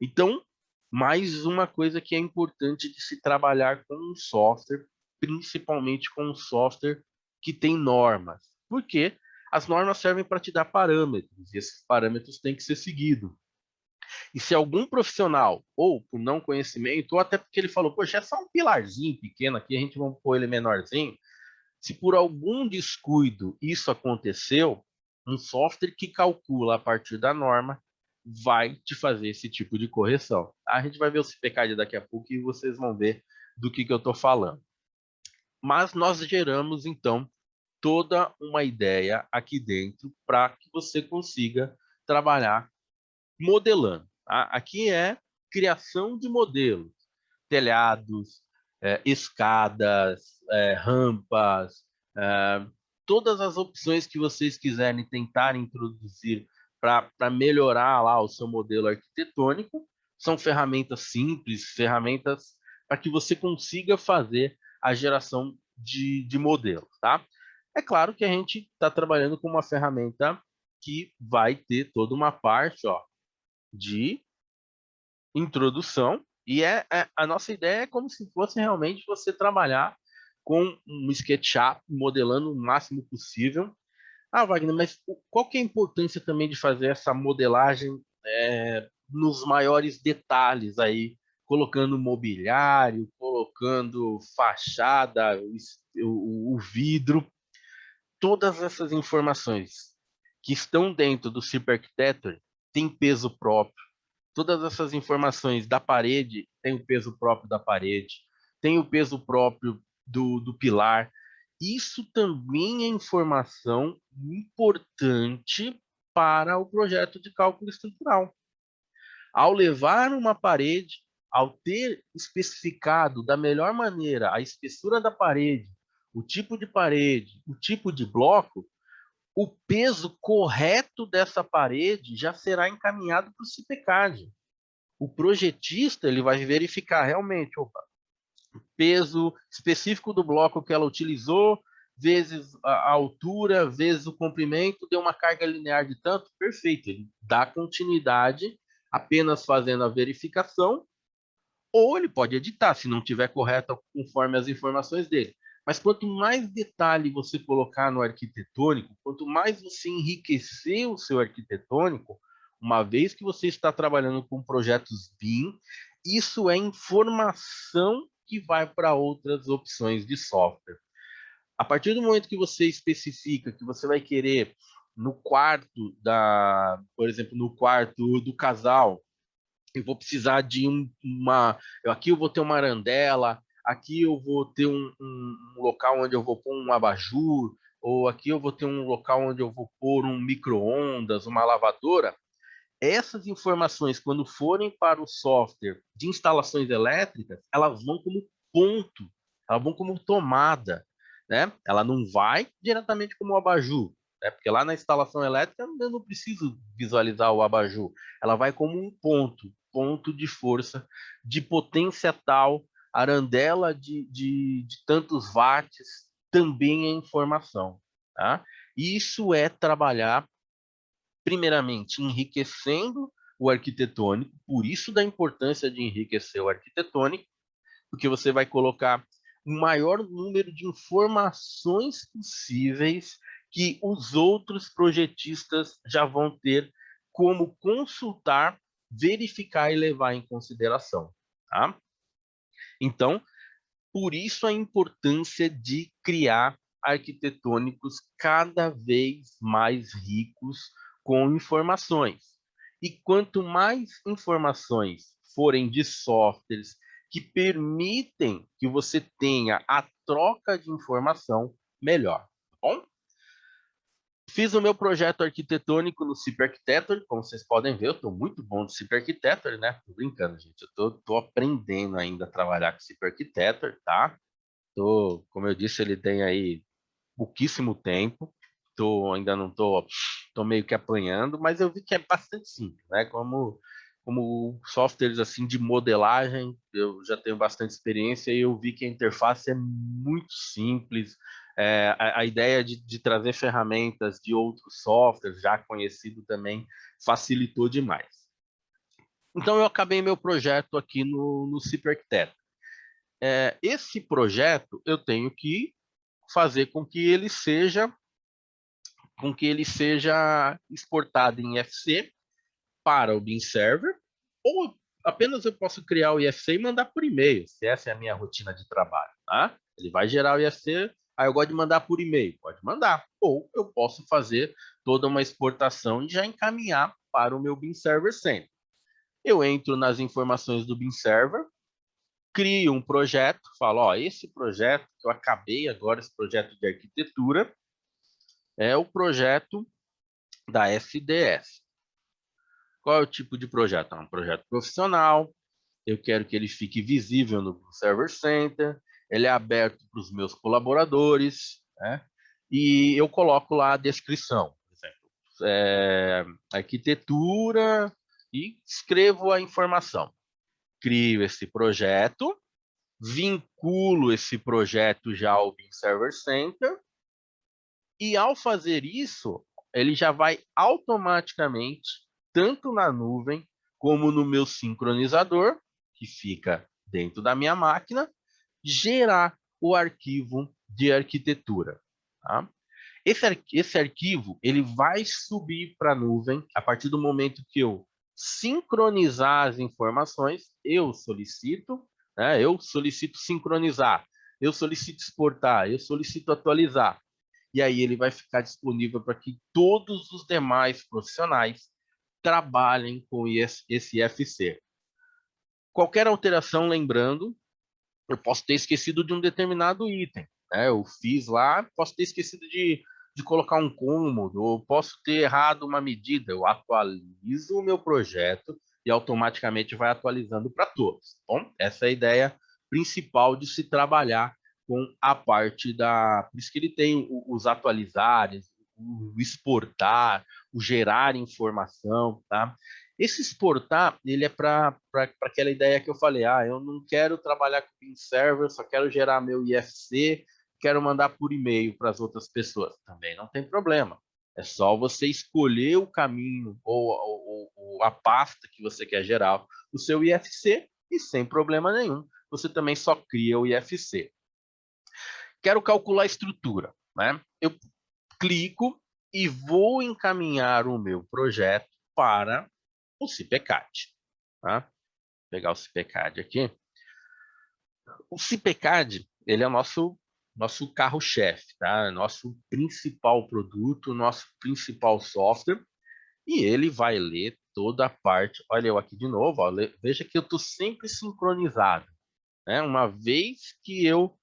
então, mais uma coisa que é importante de se trabalhar com um software, principalmente com um software que tem normas. Por quê? As normas servem para te dar parâmetros, e esses parâmetros têm que ser seguidos. E se algum profissional, ou por não conhecimento, ou até porque ele falou, poxa, é só um pilarzinho pequeno aqui, a gente vai pôr ele menorzinho. Se por algum descuido isso aconteceu, um software que calcula a partir da norma vai te fazer esse tipo de correção. A gente vai ver o CIPECAD daqui a pouco e vocês vão ver do que eu estou falando. Mas nós geramos, então, toda uma ideia aqui dentro para que você consiga trabalhar modelando. Tá? Aqui é criação de modelos, telhados, escadas, rampas, todas as opções que vocês quiserem tentar introduzir para melhorar lá o seu modelo arquitetônico. São ferramentas simples, ferramentas para que você consiga fazer a geração de modelos. Tá? É claro que a gente está trabalhando com uma ferramenta que vai ter toda uma parte de introdução, e a nossa ideia é como se fosse realmente você trabalhar com um SketchUp, modelando o máximo possível. Wagner, mas qual que é a importância também de fazer essa modelagem nos maiores detalhes aí, colocando mobiliário, colocando fachada, o vidro, todas essas informações que estão dentro do Cip Architecture têm peso próprio. Todas essas informações da parede têm o peso próprio da parede, tem o peso próprio do pilar. Isso também é informação importante para o projeto de cálculo estrutural. Ao levar uma parede, ao ter especificado da melhor maneira a espessura da parede, o tipo de bloco, o peso correto dessa parede já será encaminhado para o CIPECAD. O projetista ele vai verificar realmente o peso específico do bloco que ela utilizou, vezes a altura, vezes o comprimento, deu uma carga linear de tanto, perfeito. Ele dá continuidade apenas fazendo a verificação, ou ele pode editar, se não tiver correto conforme as informações dele. Mas quanto mais detalhe você colocar no arquitetônico, quanto mais você enriquecer o seu arquitetônico, uma vez que você está trabalhando com projetos BIM, isso é informação que vai para outras opções de software. A partir do momento que você especifica que você vai querer no quarto por exemplo, no quarto do casal, eu vou precisar de aqui eu vou ter uma arandela, aqui eu vou ter um local onde eu vou pôr um abajur, ou aqui eu vou ter um local onde eu vou pôr um micro-ondas, uma lavadora. Essas informações, quando forem para o software de instalações elétricas, elas vão como ponto, elas vão como tomada, né? Ela não vai diretamente como abajur, né? Porque lá na instalação elétrica eu não preciso visualizar o abajur, ela vai como um ponto, ponto de força, de potência tal, arandela de tantos watts, também é informação, tá? Isso é trabalhar primeiramente, enriquecendo o arquitetônico, por isso da importância de enriquecer o arquitetônico, porque você vai colocar o maior número de informações possíveis que os outros projetistas já vão ter como consultar, verificar e levar em consideração. Tá? Então, por isso a importância de criar arquitetônicos cada vez mais ricos com informações. E quanto mais informações forem de softwares que permitem que você tenha a troca de informação, melhor. Tá bom? Fiz o meu projeto arquitetônico no CIP Architecture, como vocês podem ver, eu estou muito bom no CIP Architecture, né? Tô brincando, gente, eu tô aprendendo ainda a trabalhar com CIP Architecture, tá? Como eu disse, ele tem aí pouquíssimo tempo. Ainda não tô meio que apanhando, mas eu vi que é bastante simples, né? Como softwares assim de modelagem, eu já tenho bastante experiência e eu vi que a interface é muito simples. A ideia de trazer ferramentas de outros softwares já conhecido também facilitou demais. Então eu acabei meu projeto aqui no CIP Architect. Esse projeto eu tenho que fazer com que ele seja exportado em IFC para o Beam Server, ou apenas eu posso criar o IFC e mandar por e-mail, se essa é a minha rotina de trabalho, tá? Ele vai gerar o IFC, aí eu gosto de mandar por e-mail, pode mandar, ou eu posso fazer toda uma exportação e já encaminhar para o meu Beam Server Center. Eu entro nas informações do Beam Server, crio um projeto, falo, ó, esse projeto que eu acabei agora, esse projeto de arquitetura, é o projeto da SDS. Qual é o tipo de projeto? É um projeto profissional, eu quero que ele fique visível no Server Center, ele é aberto para os meus colaboradores, né? E eu coloco lá a descrição, por exemplo, arquitetura, e escrevo a informação. Crio esse projeto, vinculo esse projeto já ao Beam Server Center, e ao fazer isso, ele já vai automaticamente, tanto na nuvem, como no meu sincronizador, que fica dentro da minha máquina, gerar o arquivo de arquitetura. Tá? Esse arquivo ele vai subir para a nuvem a partir do momento que eu sincronizar as informações, eu solicito sincronizar, eu solicito exportar, eu solicito atualizar. E aí ele vai ficar disponível para que todos os demais profissionais trabalhem com esse IFC. Qualquer alteração, lembrando, eu posso ter esquecido de um determinado item. Né? Eu fiz lá, posso ter esquecido de colocar um cômodo, ou posso ter errado uma medida. Eu atualizo o meu projeto e automaticamente vai atualizando para todos. Bom, essa é a ideia principal de se trabalhar com a parte da... Por isso que ele tem os atualizares, o exportar, o gerar informação, tá? Esse exportar, ele é para aquela ideia que eu falei, eu não quero trabalhar com Beam Server, só quero gerar meu IFC, quero mandar por e-mail para as outras pessoas. Também não tem problema. É só você escolher o caminho ou a pasta que você quer gerar o seu IFC e sem problema nenhum. Você também só cria o IFC. Quero calcular a estrutura, né? Eu clico e vou encaminhar o meu projeto para o CIPECAD. Tá? Vou pegar o CIPECAD aqui. O CIPECAD, ele é o nosso carro-chefe, tá? Nosso principal produto, nosso principal software, e ele vai ler toda a parte. Olha eu aqui de novo, ó, veja que eu estou sempre sincronizado. Né? Uma vez que eu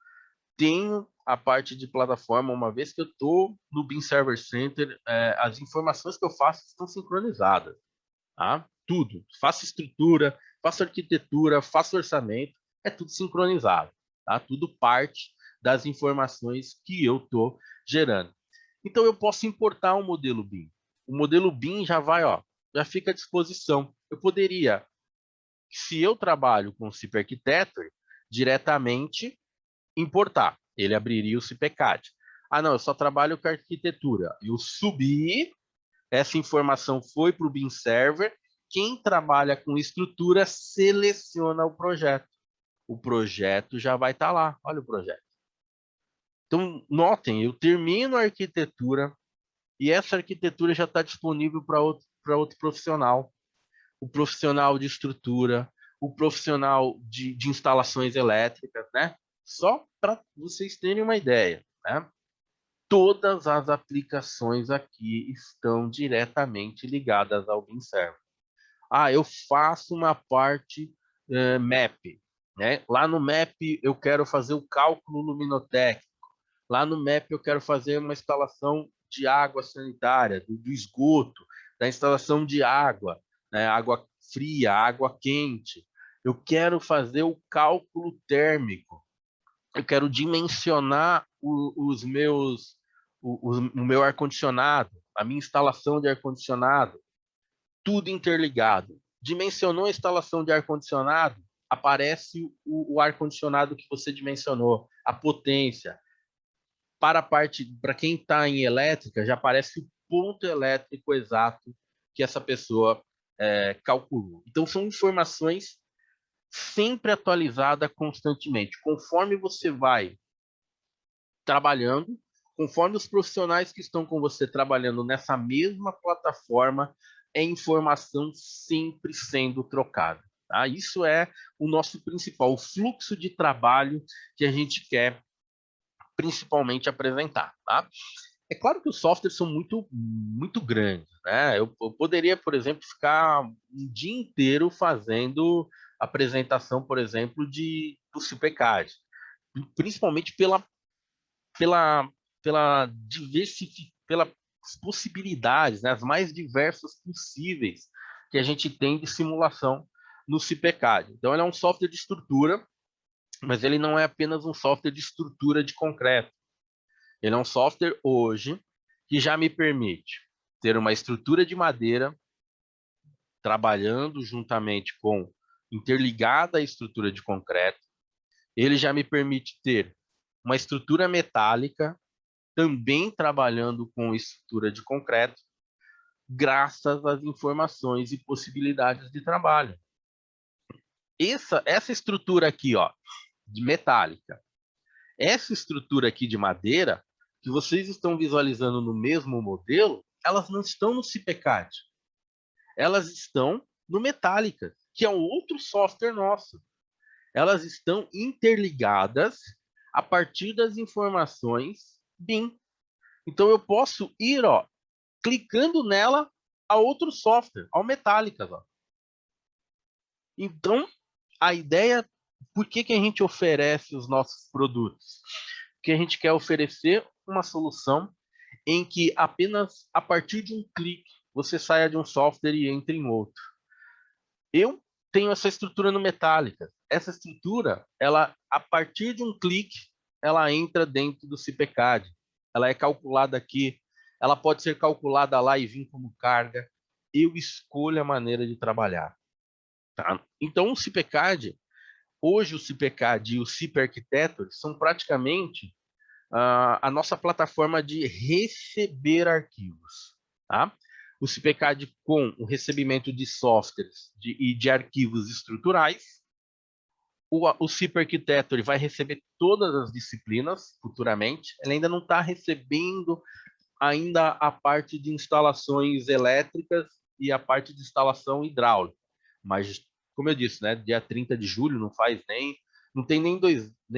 tenho a parte de plataforma, uma vez que eu estou no BIM Server Center, as informações que eu faço estão sincronizadas, tá? Tudo. Faço estrutura, faço arquitetura, faço orçamento, é tudo sincronizado, tá? Tudo parte das informações que eu estou gerando. Então, eu posso importar um modelo BIM. O modelo BIM já vai, ó, já fica à disposição. Eu poderia, se eu trabalho com o CIP Architecture, diretamente importar. Ele abriria o CIPECAD. Ah, não, eu só trabalho com arquitetura. Eu subi, essa informação foi para o BIM Server. Quem trabalha com estrutura seleciona o projeto. O projeto já vai estar lá. Olha o projeto. Então, notem, eu termino a arquitetura e essa arquitetura já está disponível para outro profissional. O profissional de estrutura, o profissional de instalações elétricas, né? Só para vocês terem uma ideia, né? Todas as aplicações aqui estão diretamente ligadas ao BIM Server. Ah, eu faço uma parte MAP, né? Lá no MAP eu quero fazer o cálculo luminotécnico. Lá no MAP eu quero fazer uma instalação de água sanitária, do esgoto, da instalação de água, né? Água fria, água quente. Eu quero fazer o cálculo térmico. Eu quero dimensionar o meu ar-condicionado, a minha instalação de ar-condicionado, tudo interligado. Dimensionou a instalação de ar-condicionado, aparece o ar-condicionado que você dimensionou, a potência. Para quem está em elétrica, já aparece o ponto elétrico exato que essa pessoa calculou. Então, são informações sempre atualizadas constantemente. Conforme você vai trabalhando, conforme os profissionais que estão com você trabalhando nessa mesma plataforma, é informação sempre sendo trocada. Tá? Isso é o nosso principal, o fluxo de trabalho que a gente quer principalmente apresentar. Tá? É claro que os softwares são muito grandes. Né? Eu poderia, por exemplo, ficar um dia inteiro fazendo apresentação, por exemplo, do CIPECAD, principalmente pela, pelas possibilidades, né, as mais diversas possíveis que a gente tem de simulação no CIPECAD. Então, ele é um software de estrutura, mas ele não é apenas um software de estrutura de concreto. Ele é um software hoje que já me permite ter uma estrutura de madeira trabalhando juntamente com interligada à estrutura de concreto. Ele já me permite ter uma estrutura metálica também trabalhando com estrutura de concreto, graças às informações e possibilidades de trabalho. Essa estrutura aqui, ó, de metálica, essa estrutura aqui de madeira, que vocês estão visualizando no mesmo modelo, elas não estão no CIPECAD. Elas estão no Metallica, que é um outro software nosso. Elas estão interligadas a partir das informações BIM. Então eu posso ir, ó, clicando nela a outro software, ao Metallica. Ó. Então, a ideia, por que a gente oferece os nossos produtos? Porque a gente quer oferecer uma solução em que apenas a partir de um clique você saia de um software e entre em outro. Eu tenho essa estrutura no Metallica. Essa estrutura, ela, a partir de um clique, ela entra dentro do CIPECAD. Ela é calculada aqui. Ela pode ser calculada lá e vir como carga. Eu escolho a maneira de trabalhar. Tá? Então, o CIPECAD, hoje o CIPECAD e o CIP Architecture são praticamente a nossa plataforma de receber arquivos. Tá? O CIPECAD com o recebimento de softwares e de arquivos estruturais. O CIP Architecture vai receber todas as disciplinas futuramente. Ele ainda não está recebendo ainda a parte de instalações elétricas e a parte de instalação hidráulica. Mas, como eu disse, né, dia 30 de julho não tem nem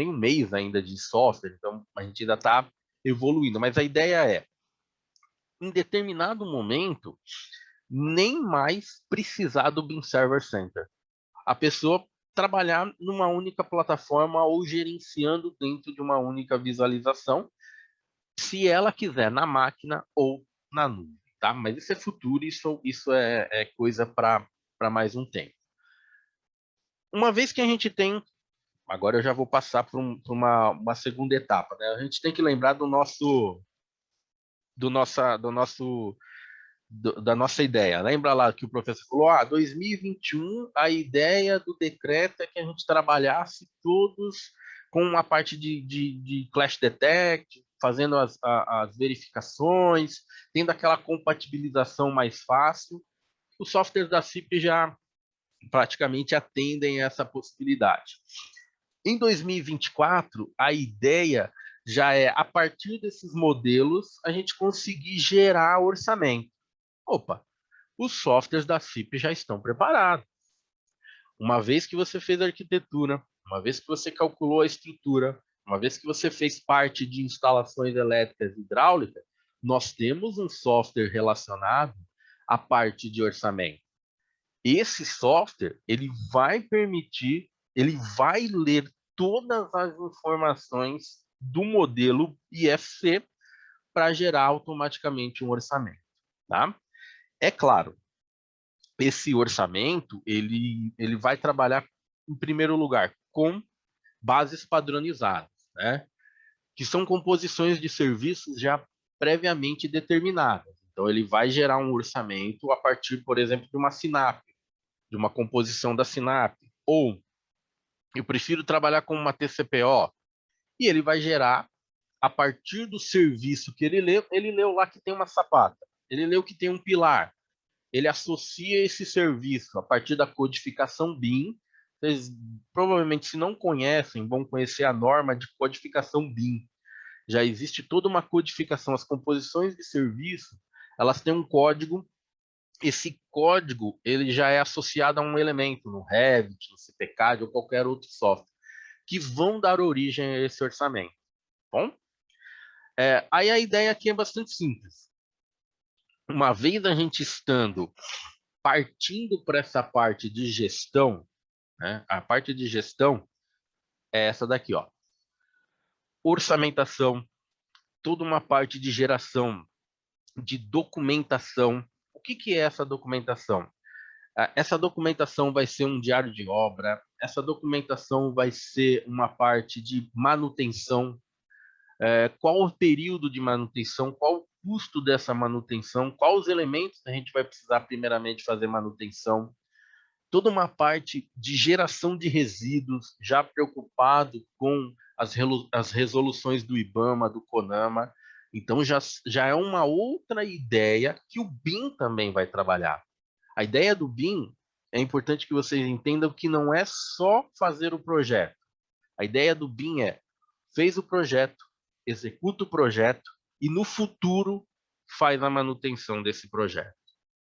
um mês ainda de software, então a gente ainda está evoluindo. Mas a ideia é, em determinado momento, nem mais precisar do BIM Server Center. A pessoa trabalhar numa única plataforma ou gerenciando dentro de uma única visualização, se ela quiser na máquina ou na nuvem, tá? Mas isso é futuro, isso é coisa para mais um tempo. Uma vez que a gente tem, agora eu já vou passar para uma segunda etapa, né? A gente tem que lembrar da nossa ideia. Lembra lá que o professor falou, 2021, a ideia do decreto é que a gente trabalhasse todos com uma parte de Clash Detect, fazendo as verificações, tendo aquela compatibilização mais fácil. Os softwares da CIP já praticamente atendem essa possibilidade. Em 2024, a ideia já é, a partir desses modelos, a gente conseguir gerar orçamento. Opa, os softwares da CIP já estão preparados. Uma vez que você fez a arquitetura, uma vez que você calculou a estrutura, uma vez que você fez parte de instalações elétricas e hidráulicas, nós temos um software relacionado à parte de orçamento. Esse software, ele vai permitir, ele vai ler todas as informações do modelo IFC para gerar automaticamente um orçamento, tá? É claro, esse orçamento, ele vai trabalhar, em primeiro lugar, com bases padronizadas, né? Que são composições de serviços já previamente determinadas. Então, ele vai gerar um orçamento a partir, por exemplo, de uma SINAP, de uma composição da SINAP, ou eu prefiro trabalhar com uma TCPO, e ele vai gerar, a partir do serviço que ele leu lá que tem uma sapata, ele leu que tem um pilar, ele associa esse serviço a partir da codificação BIM. Vocês provavelmente, se não conhecem, vão conhecer a norma de codificação BIM. Já existe toda uma codificação, as composições de serviço, elas têm um código. Esse código ele já é associado a um elemento no Revit, no CPCAD ou qualquer outro software, que vão dar origem a esse orçamento. Bom, aí a ideia aqui é bastante simples. Uma vez a gente estando partindo para essa parte de gestão, né, a parte de gestão é essa daqui, ó. Orçamentação, toda uma parte de geração, de documentação. O que é essa documentação? Essa documentação vai ser um diário de obra, essa documentação vai ser uma parte de manutenção, qual o período de manutenção, qual o custo dessa manutenção, quais os elementos que a gente vai precisar primeiramente fazer manutenção, toda uma parte de geração de resíduos, já preocupado com as resoluções do IBAMA, do CONAMA. Então, já é uma outra ideia que o BIM também vai trabalhar. A ideia do BIM, é importante que vocês entendam que não é só fazer o projeto. A ideia do BIM é, fez o projeto, executa o projeto e no futuro faz a manutenção desse projeto.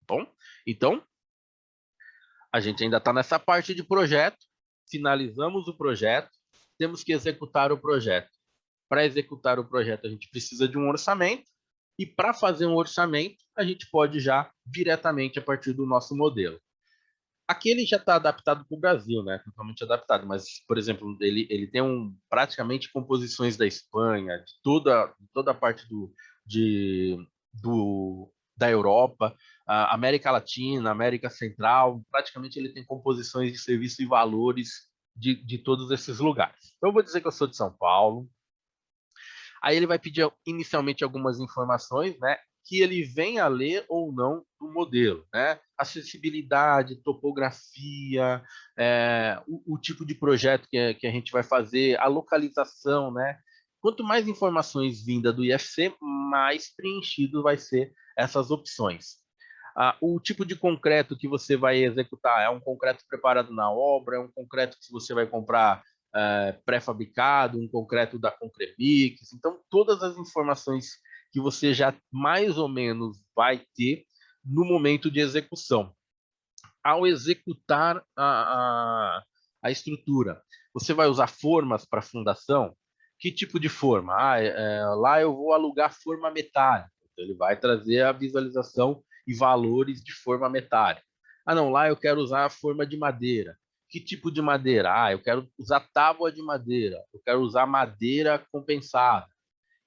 Bom, então, a gente ainda está nessa parte de projeto, finalizamos o projeto, temos que executar o projeto. Para executar o projeto, a gente precisa de um orçamento, e para fazer um orçamento, a gente pode já diretamente a partir do nosso modelo. Aqui ele já está adaptado para o Brasil, né? Totalmente adaptado, mas, por exemplo, ele tem praticamente composições da Espanha, de toda a parte da Europa, América Latina, América Central, praticamente ele tem composições de serviço e valores de todos esses lugares. Então, eu vou dizer que eu sou de São Paulo. Aí ele vai pedir inicialmente algumas informações, né? Que ele venha a ler ou não do modelo, né? Acessibilidade, topografia, o tipo de projeto que a gente vai fazer, a localização, né? Quanto mais informações vinda do IFC, mais preenchido vai ser essas opções. O tipo de concreto que você vai executar é um concreto preparado na obra, é um concreto que você vai comprar pré-fabricado, um concreto da Concremix. Então, todas as informações que você já mais ou menos vai ter no momento de execução. Ao executar a estrutura, você vai usar formas para fundação? Que tipo de forma? Lá eu vou alugar forma metálica. Então, ele vai trazer a visualização e valores de forma metálica. Não, lá eu quero usar a forma de madeira. Que tipo de madeira? Ah, eu quero usar tábua de madeira, eu quero usar madeira compensada.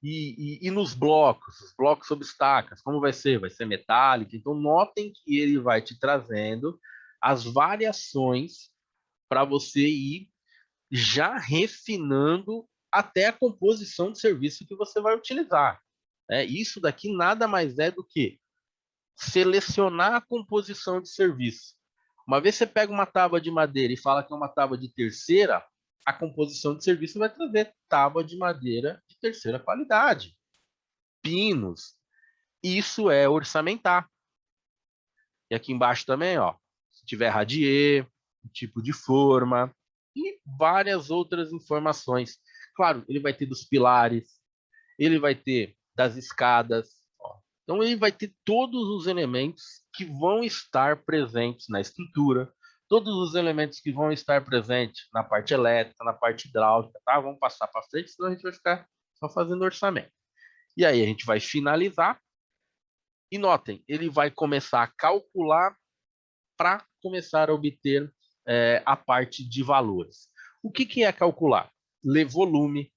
E nos blocos, os blocos sob estacas, como vai ser? Vai ser metálico. Então, notem que ele vai te trazendo as variações para você ir já refinando até a composição de serviço que você vai utilizar. Isso daqui nada mais é do que selecionar a composição de serviço. Uma vez você pega uma tábua de madeira e fala que é uma tábua de terceira, a composição de serviço vai trazer tábua de madeira de terceira qualidade, pinos. Isso é orçamentar. E aqui embaixo também, ó, se tiver radier, tipo de forma e várias outras informações. Claro, ele vai ter dos pilares, ele vai ter das escadas. Ó. Então, ele vai ter todos os elementos que vão estar presentes na estrutura, todos os elementos que vão estar presentes na parte elétrica, na parte hidráulica, tá? Vamos passar para frente, senão a gente vai ficar só fazendo orçamento. E aí a gente vai finalizar. E notem, ele vai começar a calcular para começar a obter a parte de valores. O que é calcular? Ler volume,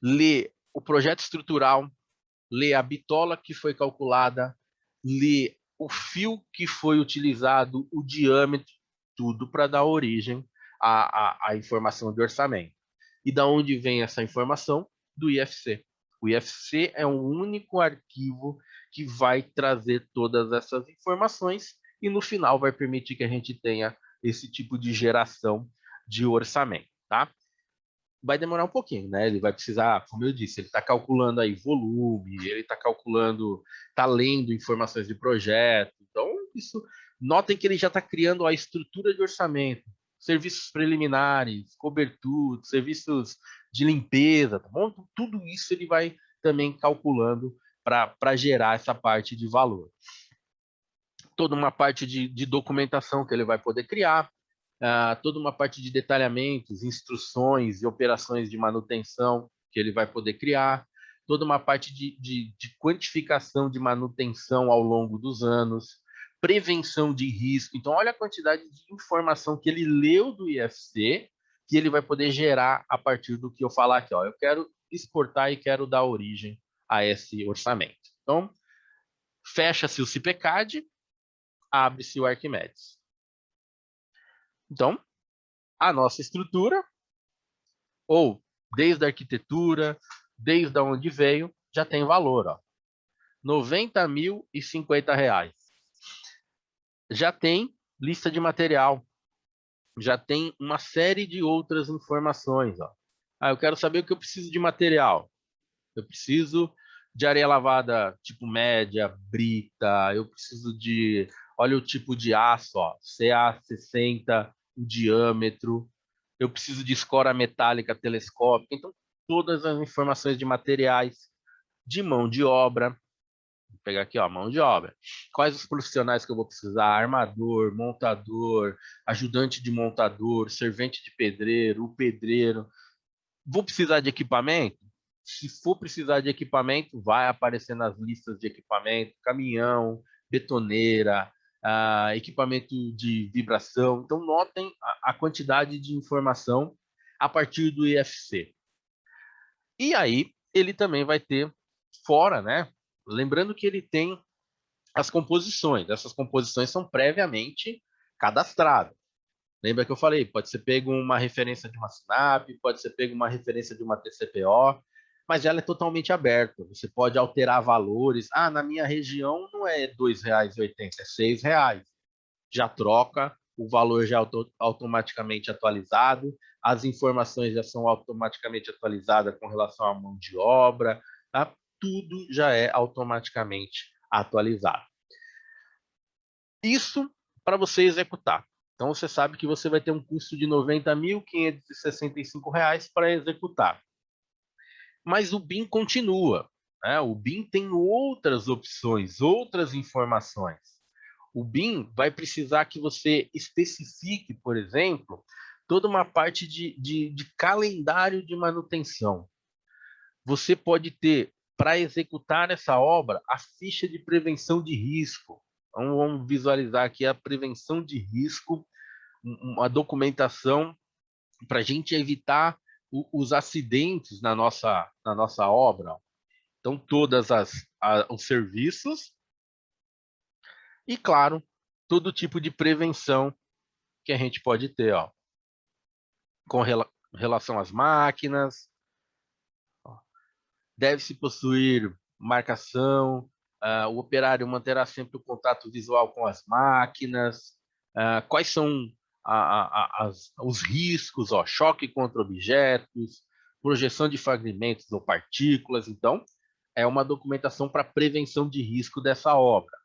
ler o projeto estrutural, ler a bitola que foi calculada, ler o fio que foi utilizado, o diâmetro, tudo para dar origem à informação de orçamento. E da onde vem essa informação? Do IFC. O IFC é um único arquivo que vai trazer todas essas informações e no final vai permitir que a gente tenha esse tipo de geração de orçamento, tá? Vai demorar um pouquinho, né? Ele vai precisar, como eu disse, ele está calculando aí volume, ele está calculando, está lendo informações de projeto. Então, isso, notem que ele já está criando a estrutura de orçamento, serviços preliminares, cobertura, serviços de limpeza, tá bom? Então, tudo isso ele vai também calculando para gerar essa parte de valor. Toda uma parte de documentação que ele vai poder criar, toda uma parte de detalhamentos, instruções e operações de manutenção que ele vai poder criar, toda uma parte de quantificação de manutenção ao longo dos anos, prevenção de risco. Então, olha a quantidade de informação que ele leu do IFC, que ele vai poder gerar a partir do que eu falar aqui. Ó, eu quero exportar e quero dar origem a esse orçamento. Então, fecha-se o CIPECAD, abre-se o Arquimedes. Então, a nossa estrutura, ou desde a arquitetura, desde onde veio, já tem valor, ó. R$90.050. Já tem lista de material, já tem uma série de outras informações, ó. Ah, eu quero saber o que eu preciso de material. Eu preciso de areia lavada tipo média, brita, eu preciso de, olha o tipo de aço, ó, CA60, o diâmetro, eu preciso de escora metálica telescópica, então todas as informações de materiais, de mão de obra, vou pegar aqui, ó, mão de obra, quais os profissionais que eu vou precisar, armador, montador, ajudante de montador, servente de pedreiro, o pedreiro, vou precisar de equipamento? Se for precisar de equipamento, vai aparecer nas listas de equipamento, caminhão, betoneira, equipamento de vibração. Então, notem a quantidade de informação a partir do IFC. E aí, ele também vai ter fora, né? Lembrando que ele tem as composições. Essas composições são previamente cadastradas. Lembra que eu falei, pode ser pego uma referência de uma SNAP, pode ser pego uma referência de uma TCPO, mas ela é totalmente aberta. Você pode alterar valores. Ah, na minha região não é R$2,80, é R$6. Já troca, o valor já é automaticamente atualizado, as informações já são automaticamente atualizadas com relação à mão de obra, tá? Tudo já é automaticamente atualizado. Isso para você executar. Então, você sabe que você vai ter um custo de R$90.565 para executar. Mas o BIM continua. Né? O BIM tem outras opções, outras informações. O BIM vai precisar que você especifique, por exemplo, toda uma parte de calendário de manutenção. Você pode ter, para executar essa obra, a ficha de prevenção de risco. Então, vamos visualizar aqui a prevenção de risco uma documentação para a gente evitar os acidentes na nossa obra. Então, todos os serviços e, claro, todo tipo de prevenção que a gente pode ter, ó, com relação às máquinas. Deve-se possuir marcação, o operário manterá sempre o contato visual com as máquinas, quais são os riscos, ó, choque contra objetos, projeção de fragmentos ou partículas. Então, é uma documentação para prevenção de risco dessa obra.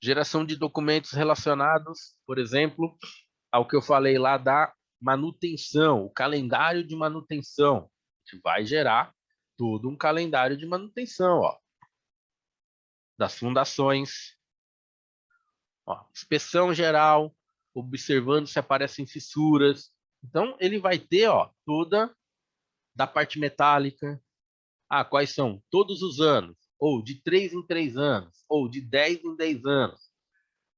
Geração de documentos relacionados, por exemplo, ao que eu falei lá da manutenção, o calendário de manutenção. A gente vai gerar todo um calendário de manutenção, ó, das fundações, ó, inspeção geral, observando se aparecem fissuras. Então, ele vai ter, ó, toda da parte metálica. Quais são? Todos os anos, ou de 3 em 3 anos, ou de 10 em 10 anos.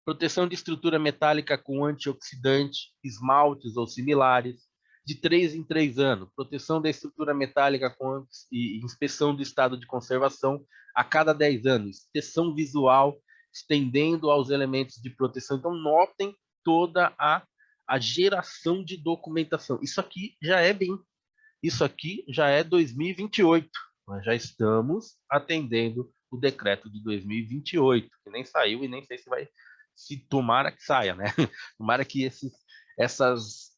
Proteção de estrutura metálica com antioxidante, esmaltes ou similares, de 3 em 3 anos. Proteção da estrutura metálica com inspeção do estado de conservação a cada 10 anos. Inspeção visual, estendendo aos elementos de proteção. Então, notem toda a geração de documentação. Isso aqui já é 2028. Nós já estamos atendendo o decreto de 2028, que nem saiu e nem sei se vai, se tomara que saia, né? Tomara que essas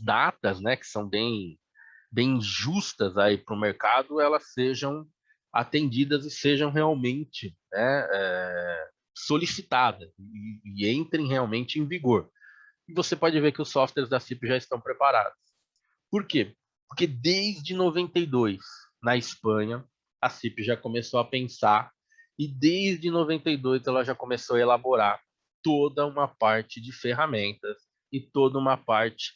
datas, né, que são bem justas aí para o mercado, elas sejam atendidas e sejam realmente, né, solicitadas e entrem realmente em vigor. E você pode ver que os softwares da CIP já estão preparados. Por quê? Porque desde 92, na Espanha, a CIP já começou a pensar e desde 92 ela já começou a elaborar toda uma parte de ferramentas e toda uma parte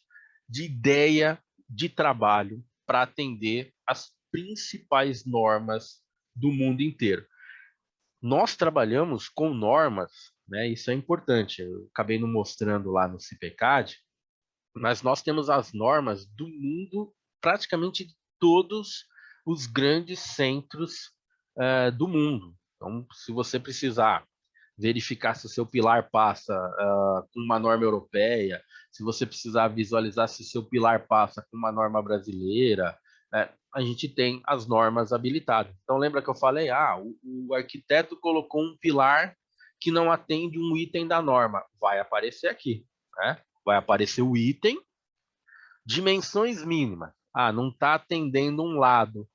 de ideia de trabalho para atender as principais normas do mundo inteiro. Nós trabalhamos com normas, né? Isso é importante. Eu acabei não mostrando lá no CIPECAD, mas nós temos as normas do mundo, praticamente de todos os grandes centros do mundo. Então, se você precisar verificar se o seu pilar passa com uma norma europeia, se você precisar visualizar se o seu pilar passa com uma norma brasileira, a gente tem as normas habilitadas. Então, lembra que eu falei, o arquiteto colocou um pilar que não atende um item da norma. Vai aparecer aqui, né? Vai aparecer o item, dimensões mínimas. Não está atendendo um lado.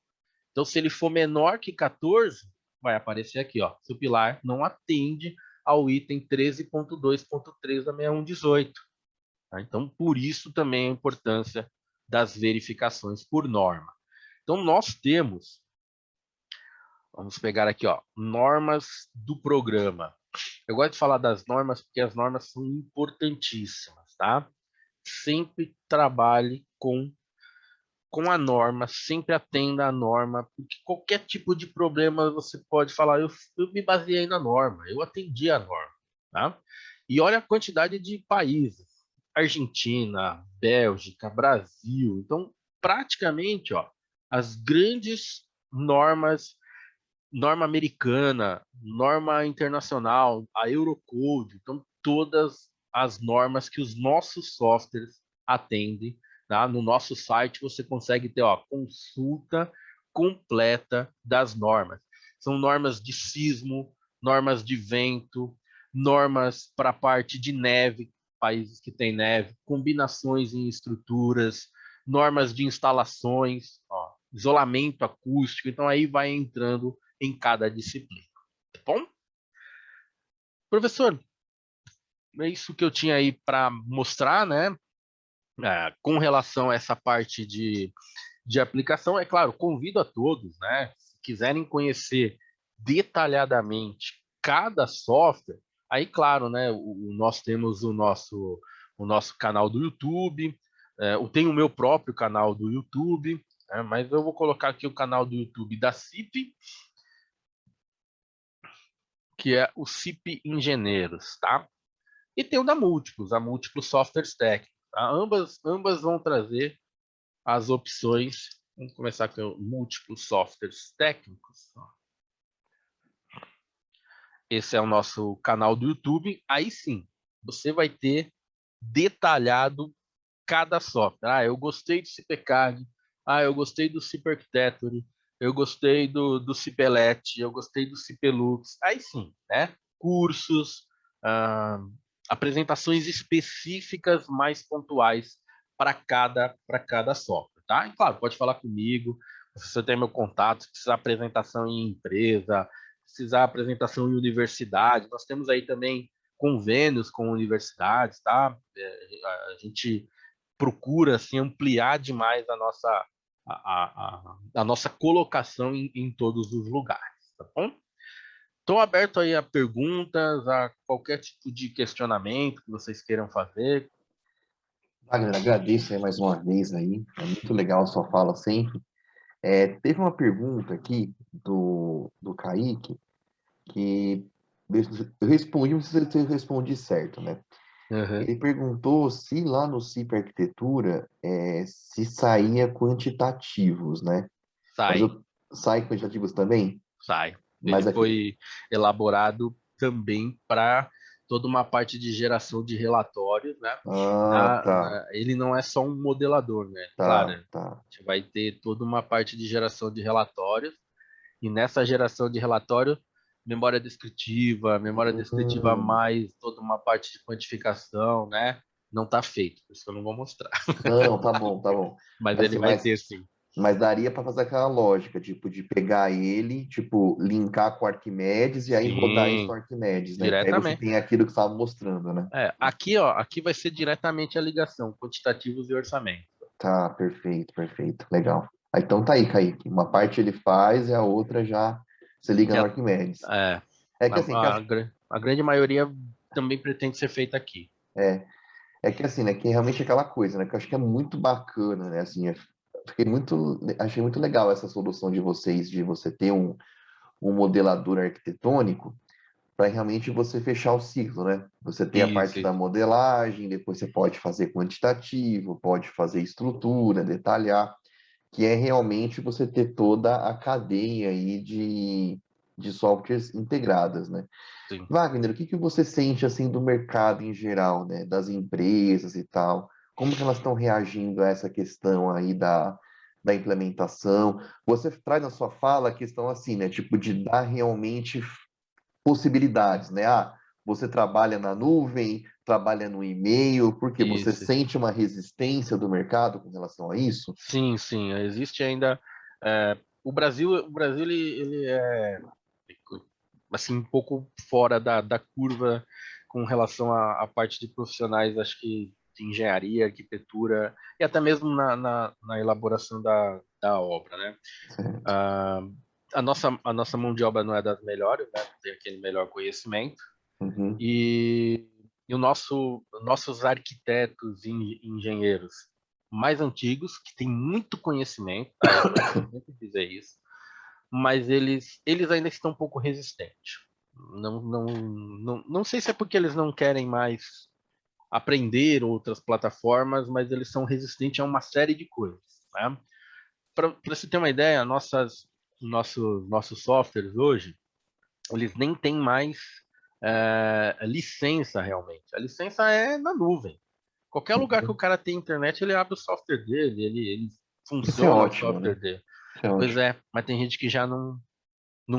Então, se ele for menor que 14, vai aparecer aqui, ó. Seu pilar não atende ao item 13.2.3 da 6118. Tá? Então, por isso também a importância das verificações por norma. Então, nós temos, vamos pegar aqui, ó, normas do programa. Eu gosto de falar das normas porque as normas são importantíssimas, tá? Sempre trabalhe com a norma, sempre atenda a norma, porque qualquer tipo de problema você pode falar, eu me baseei na norma, eu atendi a norma, tá? E olha a quantidade de países, Argentina, Bélgica, Brasil, então praticamente, ó, as grandes normas, norma americana, norma internacional, a Eurocode, então todas as normas que os nossos softwares atendem. Tá? No nosso site você consegue ter, ó, consulta completa das normas. São normas de sismo, normas de vento, normas para a parte de neve, países que têm neve, combinações em estruturas, normas de instalações, ó, isolamento acústico. Então aí vai entrando em cada disciplina. Tá bom? Professor, é isso que eu tinha aí para mostrar, né? Com relação a essa parte de aplicação, é claro, convido a todos, né? Se quiserem conhecer detalhadamente cada software, aí, claro, né? Nós temos o nosso canal do YouTube, eu tenho o meu próprio canal do YouTube, né, mas eu vou colocar aqui o canal do YouTube da CIP, que é o CIP Engenheiros, tá? E tem o da Múltiplos, a Múltiplos Softwares Técnicos. Tá? Ambas vão trazer as opções. Vamos começar com o Múltiplos Softwares Técnicos. Esse é o nosso canal do YouTube. Aí sim, você vai ter detalhado cada software. Eu gostei do CPCAD, eu gostei do CIP Architecture, eu gostei do CIPELET, eu gostei do CIPELUX. Aí sim, né? Cursos, apresentações específicas mais pontuais para cada software, tá? E claro, pode falar comigo, se você tem meu contato, se precisar apresentação em empresa, se precisar apresentação em universidade, nós temos aí também convênios com universidades, tá? A gente procura assim, ampliar demais a nossa colocação em todos os lugares, tá bom? Estou aberto aí a perguntas, a qualquer tipo de questionamento que vocês queiram fazer. Wagner, agradeço aí mais uma vez aí. É muito legal a sua fala sempre. Teve uma pergunta aqui do Kaique que eu respondi, não sei se eu respondi certo, né? Uhum. Ele perguntou se lá no CIP Arquitetura se saía quantitativos, né? Mas Sai, sai quantitativos também? sai. Ele Mas aqui. foi elaborado também para toda uma parte de geração de relatórios, né? Ah, tá, Ele não é só um modelador, né? Claro, a tá, tá. gente vai ter toda uma parte de geração de relatórios. E nessa geração de relatório, memória descritiva Hum, mais toda uma parte de quantificação, né? Não está feito, por isso que eu não vou mostrar. não, tá bom, tá bom. Mas Mas ele assim, vai mas ter sim. Mas daria para fazer aquela lógica, tipo, de pegar ele, tipo, linkar com o Arquimedes e aí rodar isso no Sim, Arquimedes, né? Que aí você diretamente. tem aquilo que você estava mostrando, né? Aqui, ó, aqui vai ser diretamente a ligação, quantitativos e orçamento. Tá, perfeito, perfeito. Legal. Então tá aí, Kaique. Uma parte ele faz e a outra já se liga no Já, Arquimedes. é, É que assim, que acho, a grande maioria também pretende ser feita aqui. é, é que assim, né? Que realmente é aquela coisa, né? Que eu acho que é muito bacana, né? Assim, achei muito legal essa solução de vocês, de você ter um modelador arquitetônico para realmente você fechar o ciclo, né? Você tem a Isso, parte da isso. modelagem, depois você pode fazer quantitativo, pode fazer estrutura, detalhar, que é realmente você ter toda a cadeia aí de softwares integradas, né? Sim. Wagner, o que que você sente assim do mercado em geral, né? Das empresas e tal? Como que elas estão reagindo a essa questão aí da implementação? Você traz na sua fala a questão assim, né? Tipo, de dar realmente possibilidades, né? Você trabalha na nuvem, trabalha no e-mail, porque você Isso, isso. sente uma resistência do mercado com relação a isso? Sim, sim. Existe ainda. O Brasil ele é assim um pouco fora da curva com relação à parte de profissionais, acho que de engenharia, arquitetura e até mesmo na elaboração da obra, né? Certo. Ah, a nossa mão de obra não é das melhores, né? Não tem aquele melhor conhecimento Uhum. e nossos arquitetos e engenheiros mais antigos, que têm muito conhecimento, tá? Eu tenho que sempre dizer isso, mas eles ainda estão um pouco resistentes. Não sei se é porque eles não querem mais aprender outras plataformas, mas eles são resistentes a uma série de coisas, né? Para você ter uma ideia, nossos softwares hoje, eles nem têm mais licença realmente. A licença é na nuvem. Qualquer lugar que o Uhum. cara tem internet, ele abre o software dele, ele Isso é funciona o ótimo, software né? dele. Isso é Pois ótimo. é, mas tem gente que já não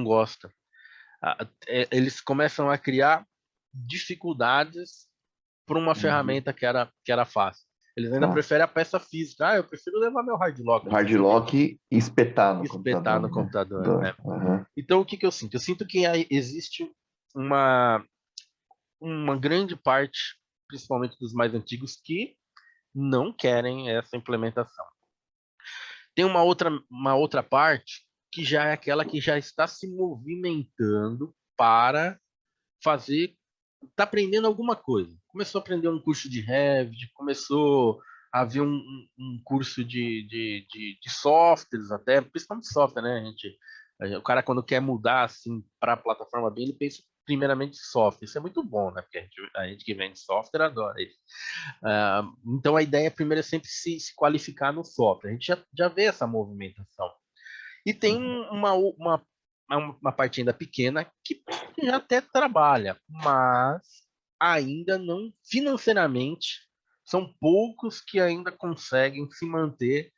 gosta. Eles começam a criar dificuldades para uma Uhum. ferramenta que era fácil. Eles ainda Tá. preferem a peça física. Eu prefiro levar meu hard lock O aqui hard para mim lock e espetar no espetar computador, no né? computador, né? Uhum. Então, o que eu sinto? Eu sinto que existe uma, uma grande parte, principalmente dos mais antigos, que não querem essa implementação. Tem uma outra parte que já é aquela que já está se movimentando para fazer, está aprendendo alguma coisa. Começou a aprender um curso de Revit, começou a ver um curso de softwares até, principalmente software, né, gente? O cara quando quer mudar assim para a plataforma BIM, ele pensa primeiramente software. Isso é muito bom, né? Porque a gente que vende software adora isso. Então a ideia primeiro é sempre se qualificar no software. A gente já vê essa movimentação. E tem uma parte ainda pequena que já até trabalha, mas ainda não financeiramente. São poucos que ainda conseguem se manter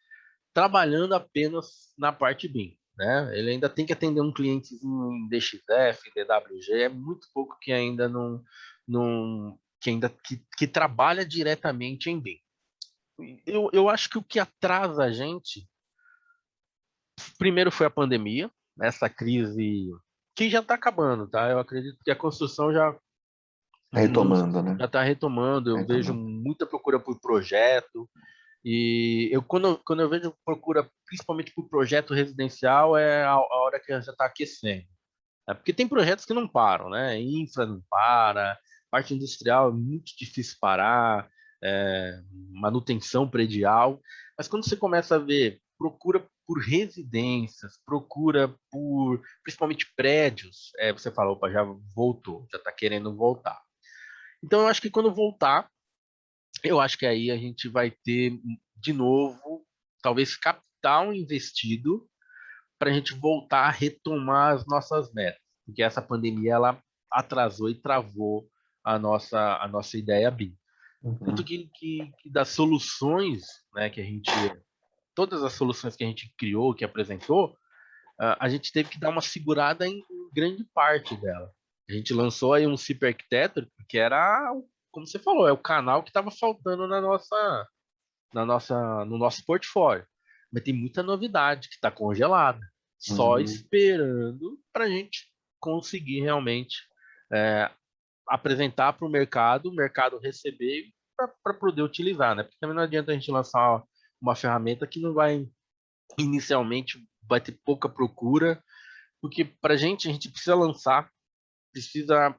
trabalhando apenas na parte BIM, né? Ele ainda tem que atender um clientezinho em DXF, em DWG, é muito pouco que ainda que trabalha diretamente em BIM. Eu acho que o que atrasa a gente, primeiro foi a pandemia, essa crise que já está acabando, tá? Eu acredito que a construção já Retomando, né? já está retomando. Eu vejo Retomando. muita procura por projeto. E quando eu vejo procura, principalmente por projeto residencial, é a hora que já está aquecendo. Porque tem projetos que não param, né? Infra não para, parte industrial é muito difícil parar, manutenção predial. Mas quando você começa a ver procura por residências, procura por principalmente prédios, você fala, opa, já voltou, já está querendo voltar. Então eu acho que quando voltar, eu acho que aí a gente vai ter, de novo, talvez capital investido para a gente voltar a retomar as nossas metas. Porque essa pandemia ela atrasou e travou a nossa ideia BIM. Tanto Uhum. que das soluções, né, todas as soluções que a gente criou, que apresentou, a gente teve que dar uma segurada em grande parte dela. A gente lançou aí um CIP Architecture, que era, como você falou, é o canal que estava faltando no nosso portfólio. Mas tem muita novidade que está congelada, só Uhum. esperando para a gente conseguir realmente é, apresentar para o mercado receber para poder utilizar, né? Porque também não adianta a gente lançar uma ferramenta que não vai, inicialmente, vai ter pouca procura, porque para a gente precisa lançar, precisa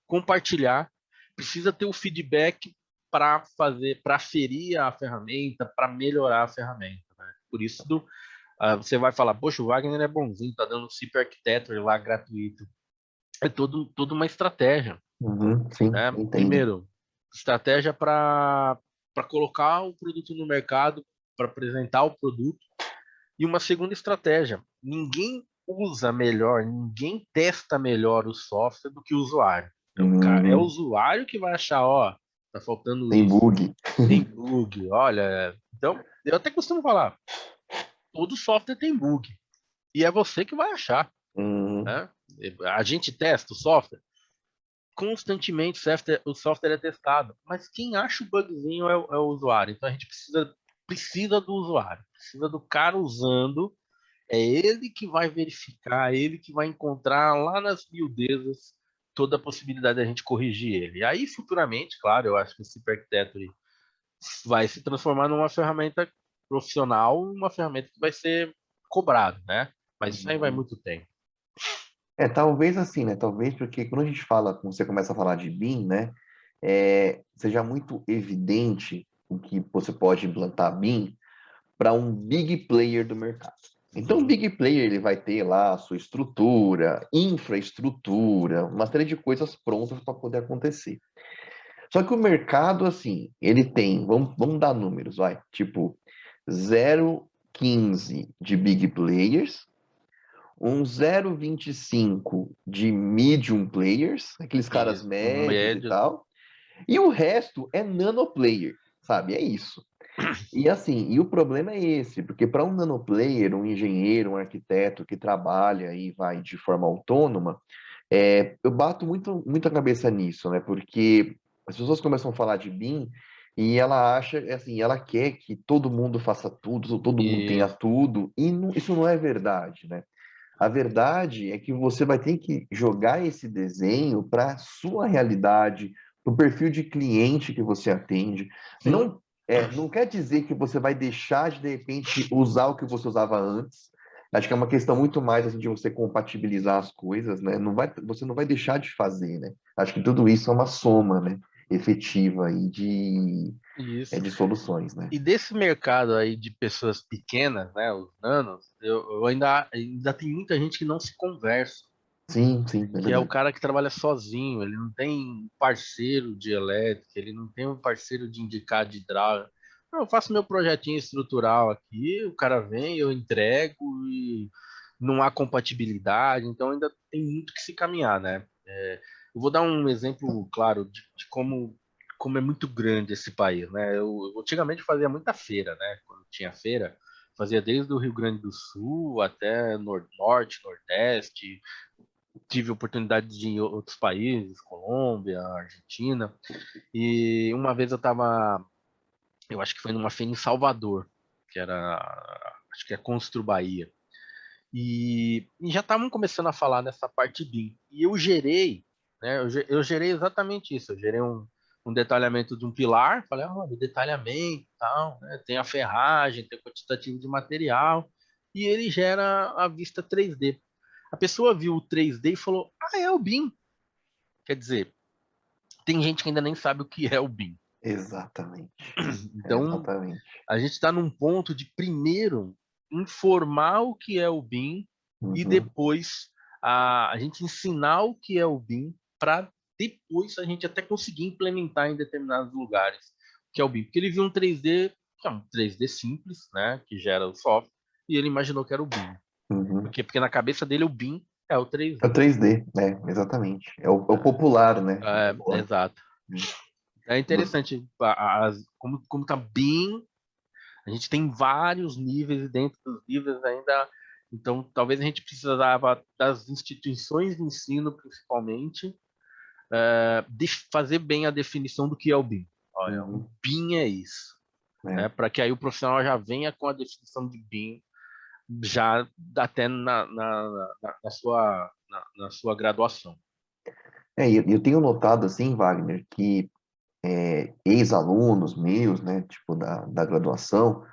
compartilhar, precisa ter o feedback para fazer, para ferir a ferramenta, para melhorar a ferramenta. Né? Por isso, você vai falar, poxa, o Wagner é bonzinho, tá dando CIP Architecture lá gratuito. É toda uma estratégia. Uhum. Sim, Né? entendo. Primeiro, estratégia para colocar o produto no mercado, para apresentar o produto. E uma segunda estratégia, ninguém usa melhor, ninguém testa melhor o software do que o usuário. É o Uhum. usuário que vai achar, ó, tá faltando Tem isso, bug. tem bug, olha. Então, eu até costumo falar, todo software tem bug. E é você que vai achar, Uhum. né? A gente testa o software, constantemente o software é testado, mas quem acha o bugzinho é o usuário. Então a gente precisa do usuário, precisa do cara usando. É ele que vai verificar, é ele que vai encontrar lá nas miudezas toda a possibilidade da gente corrigir ele. E aí, futuramente, claro, eu acho que esse Architecture vai se transformar numa ferramenta profissional, uma ferramenta que vai ser cobrado, né? Mas isso aí vai Uhum. muito tempo. Talvez assim, né? Talvez porque quando a gente fala, quando você começa a falar de BIM, né? Seja muito evidente o que você pode implantar BIM para um big player do mercado. Então, o Uhum. big player ele vai ter lá a sua estrutura, infraestrutura, uma série de coisas prontas para poder acontecer. Só que o mercado, assim, ele tem, vamos dar números, vai, tipo 0,15 de big players, um 0,25 de medium players, aqueles caras Isso, médios e médios. tal, e o resto é nano player, sabe? É isso. E assim, e o problema é esse, porque para um nano player, um engenheiro, um arquiteto que trabalha e vai de forma autônoma, eu bato muito a cabeça nisso, né? Porque as pessoas começam a falar de BIM e ela acha, assim, ela quer que todo mundo faça tudo, todo mundo tenha Isso. tudo, e isso não é verdade, né? A verdade é que você vai ter que jogar esse desenho para a sua realidade, para o perfil de cliente que você atende. Sim. Não quer dizer que você vai deixar de repente, usar o que você usava antes. Acho que é uma questão muito mais assim, de você compatibilizar as coisas, né? Você não vai deixar de fazer, né? Acho que tudo isso é uma soma, né? Efetiva aí Isso. de soluções, né? E desse mercado aí de pessoas pequenas, né, os nanos, eu ainda tem muita gente que não se conversa. Sim, sim, é que é o verdade. cara que trabalha sozinho, ele não tem parceiro de elétrica, ele não tem um parceiro de indicar de hidráulica. Não, eu faço meu projetinho estrutural aqui, o cara vem, eu entrego e não há compatibilidade, então ainda tem muito que se caminhar, né? Eu vou dar um exemplo claro de como é muito grande esse país, né? Eu antigamente fazia muita feira, né? Quando tinha feira, fazia desde o Rio Grande do Sul até Norte, Nordeste, tive oportunidade de ir em outros países, Colômbia, Argentina, e uma vez eu acho que foi numa feira em Salvador, que era, acho que é Constru Bahia, e já estavam começando a falar nessa parte BIM, e eu gerei, né, eu gerei exatamente isso, eu gerei um detalhamento de um pilar, falei, olha, detalhamento e tal, né, tem a ferragem, tem o quantitativo de material, e ele gera a vista 3D. A pessoa viu o 3D e falou, ah, é o BIM. Quer dizer, tem gente que ainda nem sabe o que é o BIM. Exatamente, Então, exatamente. a gente está num ponto de primeiro informar o que é o BIM e Uhum. depois a gente ensinar o que é o BIM para depois a gente até conseguir implementar em determinados lugares o que é o BIM. Porque ele viu um 3D, que é um 3D simples, né, que gera o software, e ele imaginou que era o BIM. Uhum. Porque na cabeça dele o BIM é o É o 3D. 3D, né? Exatamente. É o popular, né? O popular. Exato. Hum. É interessante como tá bem. A gente tem vários níveis e dentro dos níveis ainda. Então, talvez a gente precisava das instituições de ensino, principalmente, de fazer bem a definição do que é o BIM. Olha, o Uhum. BIM é isso, É. né? Para que aí o profissional já venha com a definição de BIM já até na sua graduação. E eu tenho notado, assim, Wagner, que ex-alunos meus, né, tipo da graduação,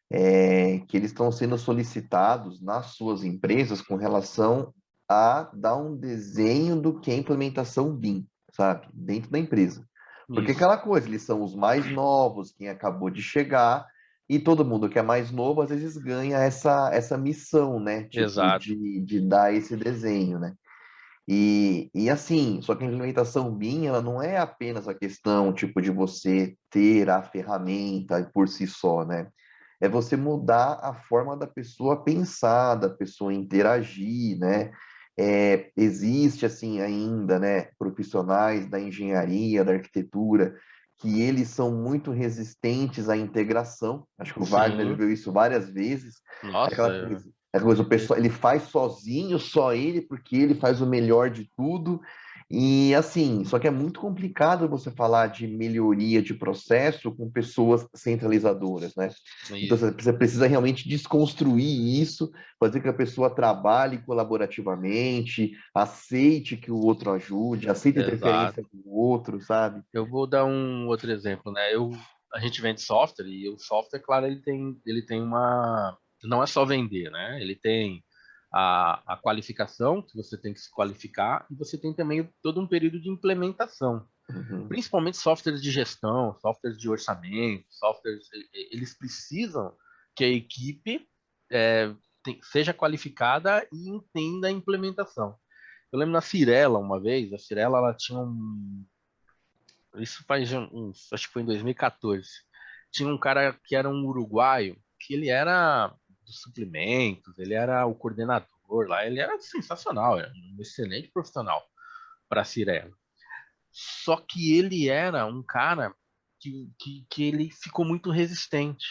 que eles estão sendo solicitados nas suas empresas com relação a dar um desenho do que é implementação BIM, sabe, dentro da empresa. Porque Isso, aquela coisa, eles são os mais novos, quem acabou de chegar, e todo mundo que é mais novo, às vezes ganha essa missão, né, tipo, exato. de dar esse desenho, né? E assim, só que a implementação BIM, ela não é apenas a questão, tipo, de você ter a ferramenta por si só, né? É você mudar a forma da pessoa pensar, da pessoa interagir, né? Existe, assim, ainda, né, profissionais da engenharia, da arquitetura, que eles são muito resistentes à integração. Acho que o Wagner já Sim, viu isso várias vezes. nossa, Aquela coisa, o pessoal, ele faz sozinho, só ele, porque ele faz o melhor de tudo. E assim, só que é muito complicado você falar de melhoria de processo com pessoas centralizadoras, né? Então isso, você precisa realmente desconstruir isso, fazer com que a pessoa trabalhe colaborativamente, aceite que o outro ajude, aceite a exato. interferência do outro, sabe? Eu vou dar um outro exemplo, né? A gente vende software e o software, claro, ele tem uma, não é só vender, né? Ele tem a qualificação, que você tem que se qualificar, e você tem também todo um período de implementação. Uhum, Principalmente softwares de gestão, softwares de orçamento, softwares, eles precisam que a equipe seja qualificada e entenda a implementação. Eu lembro na Cirela, uma vez, a Cirela ela tinha isso faz acho que foi em 2014. Tinha um cara que era um uruguaio, que ele era dos suplementos, ele era o coordenador lá, ele era sensacional, era um excelente profissional para a Cirela. Só que ele era um cara que ele ficou muito resistente.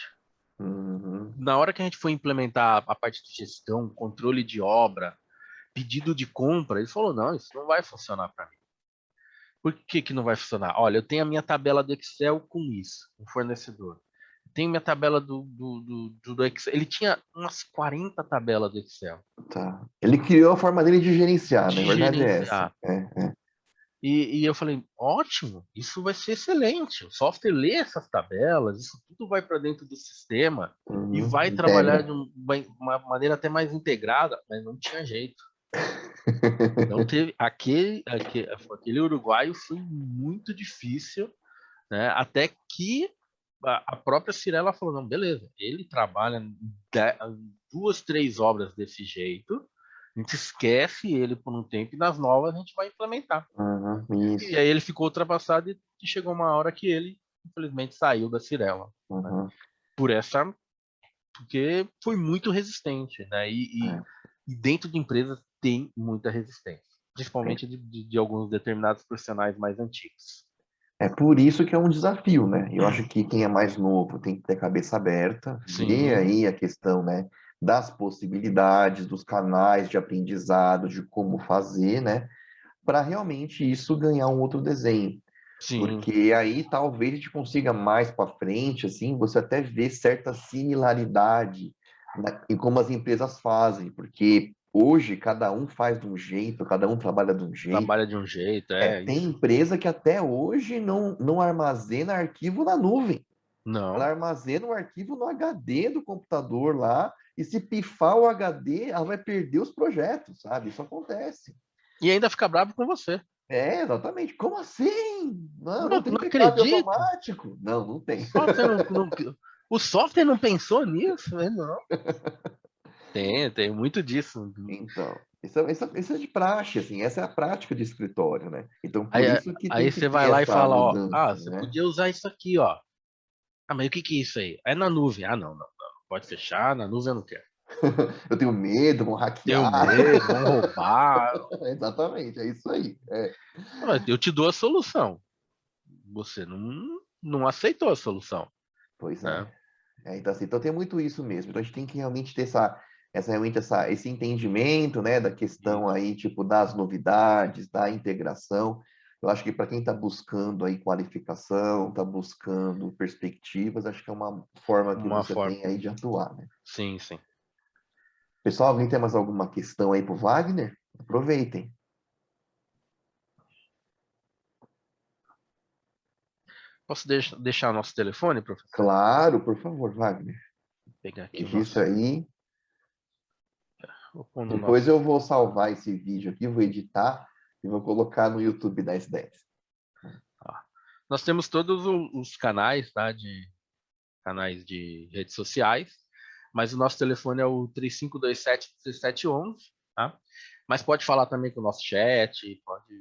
uhum. Na hora que a gente foi implementar a parte de gestão, controle de obra, pedido de compra, ele falou: não, isso não vai funcionar para mim. Por que que não vai funcionar? Olha, eu tenho a minha tabela do Excel com isso, um fornecedor. Tenho minha tabela do Excel. Ele tinha umas 40 tabelas do Excel Tá. Ele criou a forma dele de gerenciar, né? A de verdade é essa. gerenciar. É. E eu falei, ótimo, isso vai ser excelente. O software lê essas tabelas, isso tudo vai para dentro do sistema e Uhum. vai trabalhar de Integra. uma maneira até mais integrada, mas não tinha jeito. Não teve. Aquele uruguaio foi muito difícil, né? Até que a própria Cirela falou, não, beleza, ele trabalha duas, três obras desse jeito, A gente esquece ele por um tempo e nas novas a gente vai implementar. E Isso. aí ele ficou ultrapassado e chegou uma hora que ele, infelizmente, saiu da Cirela, né? Uhum. Porque foi muito resistente, né? É, E dentro de empresas tem muita resistência, tem. principalmente de alguns determinados profissionais mais antigos. É por isso que é um desafio, né? Eu acho que quem é mais novo tem que ter a cabeça aberta, ver Sim, aí a questão, né, das possibilidades, dos canais de aprendizado, de como fazer, né, para realmente isso ganhar um outro desenho. sim, Porque aí talvez a gente consiga mais para frente, assim, você até ver certa similaridade em como as empresas fazem, porque hoje cada um faz de um jeito, cada um trabalha de um jeito. trabalha de um jeito, É, é tem isso. empresa que até hoje não armazena arquivo na nuvem. Ela Não. armazena o arquivo no HD do computador lá, e se pifar o HD, ela vai perder os projetos, sabe? Isso acontece. E ainda fica bravo com você. É, exatamente. Como assim? Não Não, tem não backup acredito. automático? Não, não O tem. software o software não pensou nisso? Não. Tem muito disso. Então, isso é de praxe, assim, essa é a prática de escritório, né? Então, Aí, por isso que tem aí que você vai ter lá e essa fala, ó, mudança, você né? podia usar isso aqui, ó. Ah, mas o que que é isso aí? É na nuvem. Ah, não. Pode fechar, na nuvem eu não quero. Eu tenho medo, vão Tenho hackear. medo, vão roubar. Exatamente, é isso aí. É. Mas eu te dou a solução. Você não aceitou a solução, Pois é. né? Então tem muito isso mesmo. Então a gente tem que realmente ter esse entendimento, né, da questão Isso. aí, tipo, das novidades, da integração. Eu acho que para quem está buscando aí qualificação, está buscando perspectivas, acho que é uma forma que Uma você forma. tem aí de atuar, né? Sim, sim. Pessoal, alguém tem mais alguma questão aí para o Wagner? Aproveitem. Posso deixar nosso telefone, professor? Claro, por favor, Wagner. Vou pegar aqui o Registra nosso. aí. Vou pôr no Depois nosso. eu vou salvar esse vídeo aqui, vou editar e vou colocar no YouTube 1010. Tá. Nós temos todos os canais, tá? Canais de redes sociais, mas o nosso telefone é o 3527-1711, tá? Mas pode falar também com o nosso chat, pode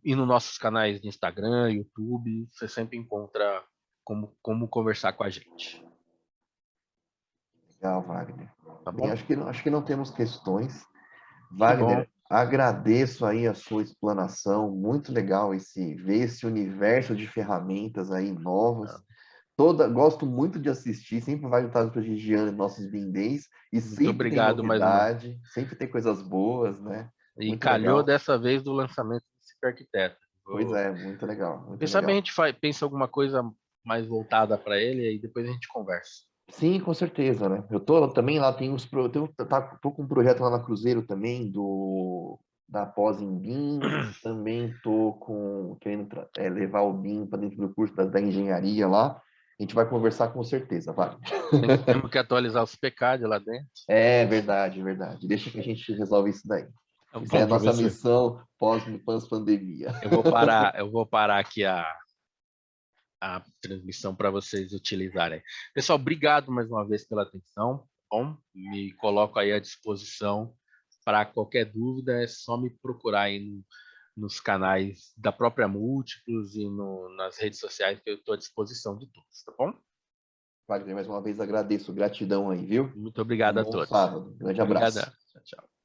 ir nos nossos canais de Instagram, YouTube, você sempre encontra como conversar com a gente, Legal, Wagner. tá Bem, bom? acho que não temos questões. Que bom. Wagner, agradeço aí a sua explanação. Muito legal ver esse universo de ferramentas aí novas. Gosto muito de assistir, sempre vai estar prestigiando nossos Bean Days e Muito sempre tem obrigado mais uma. novidade, sempre tem coisas boas, né? E Muito calhou legal. dessa vez do lançamento desse arquiteto. Pois é, muito legal, muito Quem sabe a legal. gente pensa alguma coisa mais voltada para ele e depois a gente conversa. Sim, com certeza, né? Eu tô também lá, tô com um projeto lá na Cruzeiro também, da pós em BIM, também tô querendo levar o BIM para dentro do curso da engenharia lá. A gente vai conversar com certeza, vai. Temos que atualizar os PCAD lá dentro. É verdade, verdade. Deixa que a gente resolve isso daí. Tá Isso é bom, a nossa professor. missão pós-pandemia. Eu vou parar aqui a transmissão para vocês utilizarem. Pessoal, obrigado mais uma vez pela atenção. Bom, me coloco aí à disposição para qualquer dúvida, é só me procurar aí nos canais da própria Múltiplos e nas redes sociais que eu estou à disposição de todos, tá bom? Wagner, mais uma vez agradeço, gratidão aí, viu? Muito Um obrigado a bom todos. sábado. Grande Obrigado. abraço. Tchau, tchau.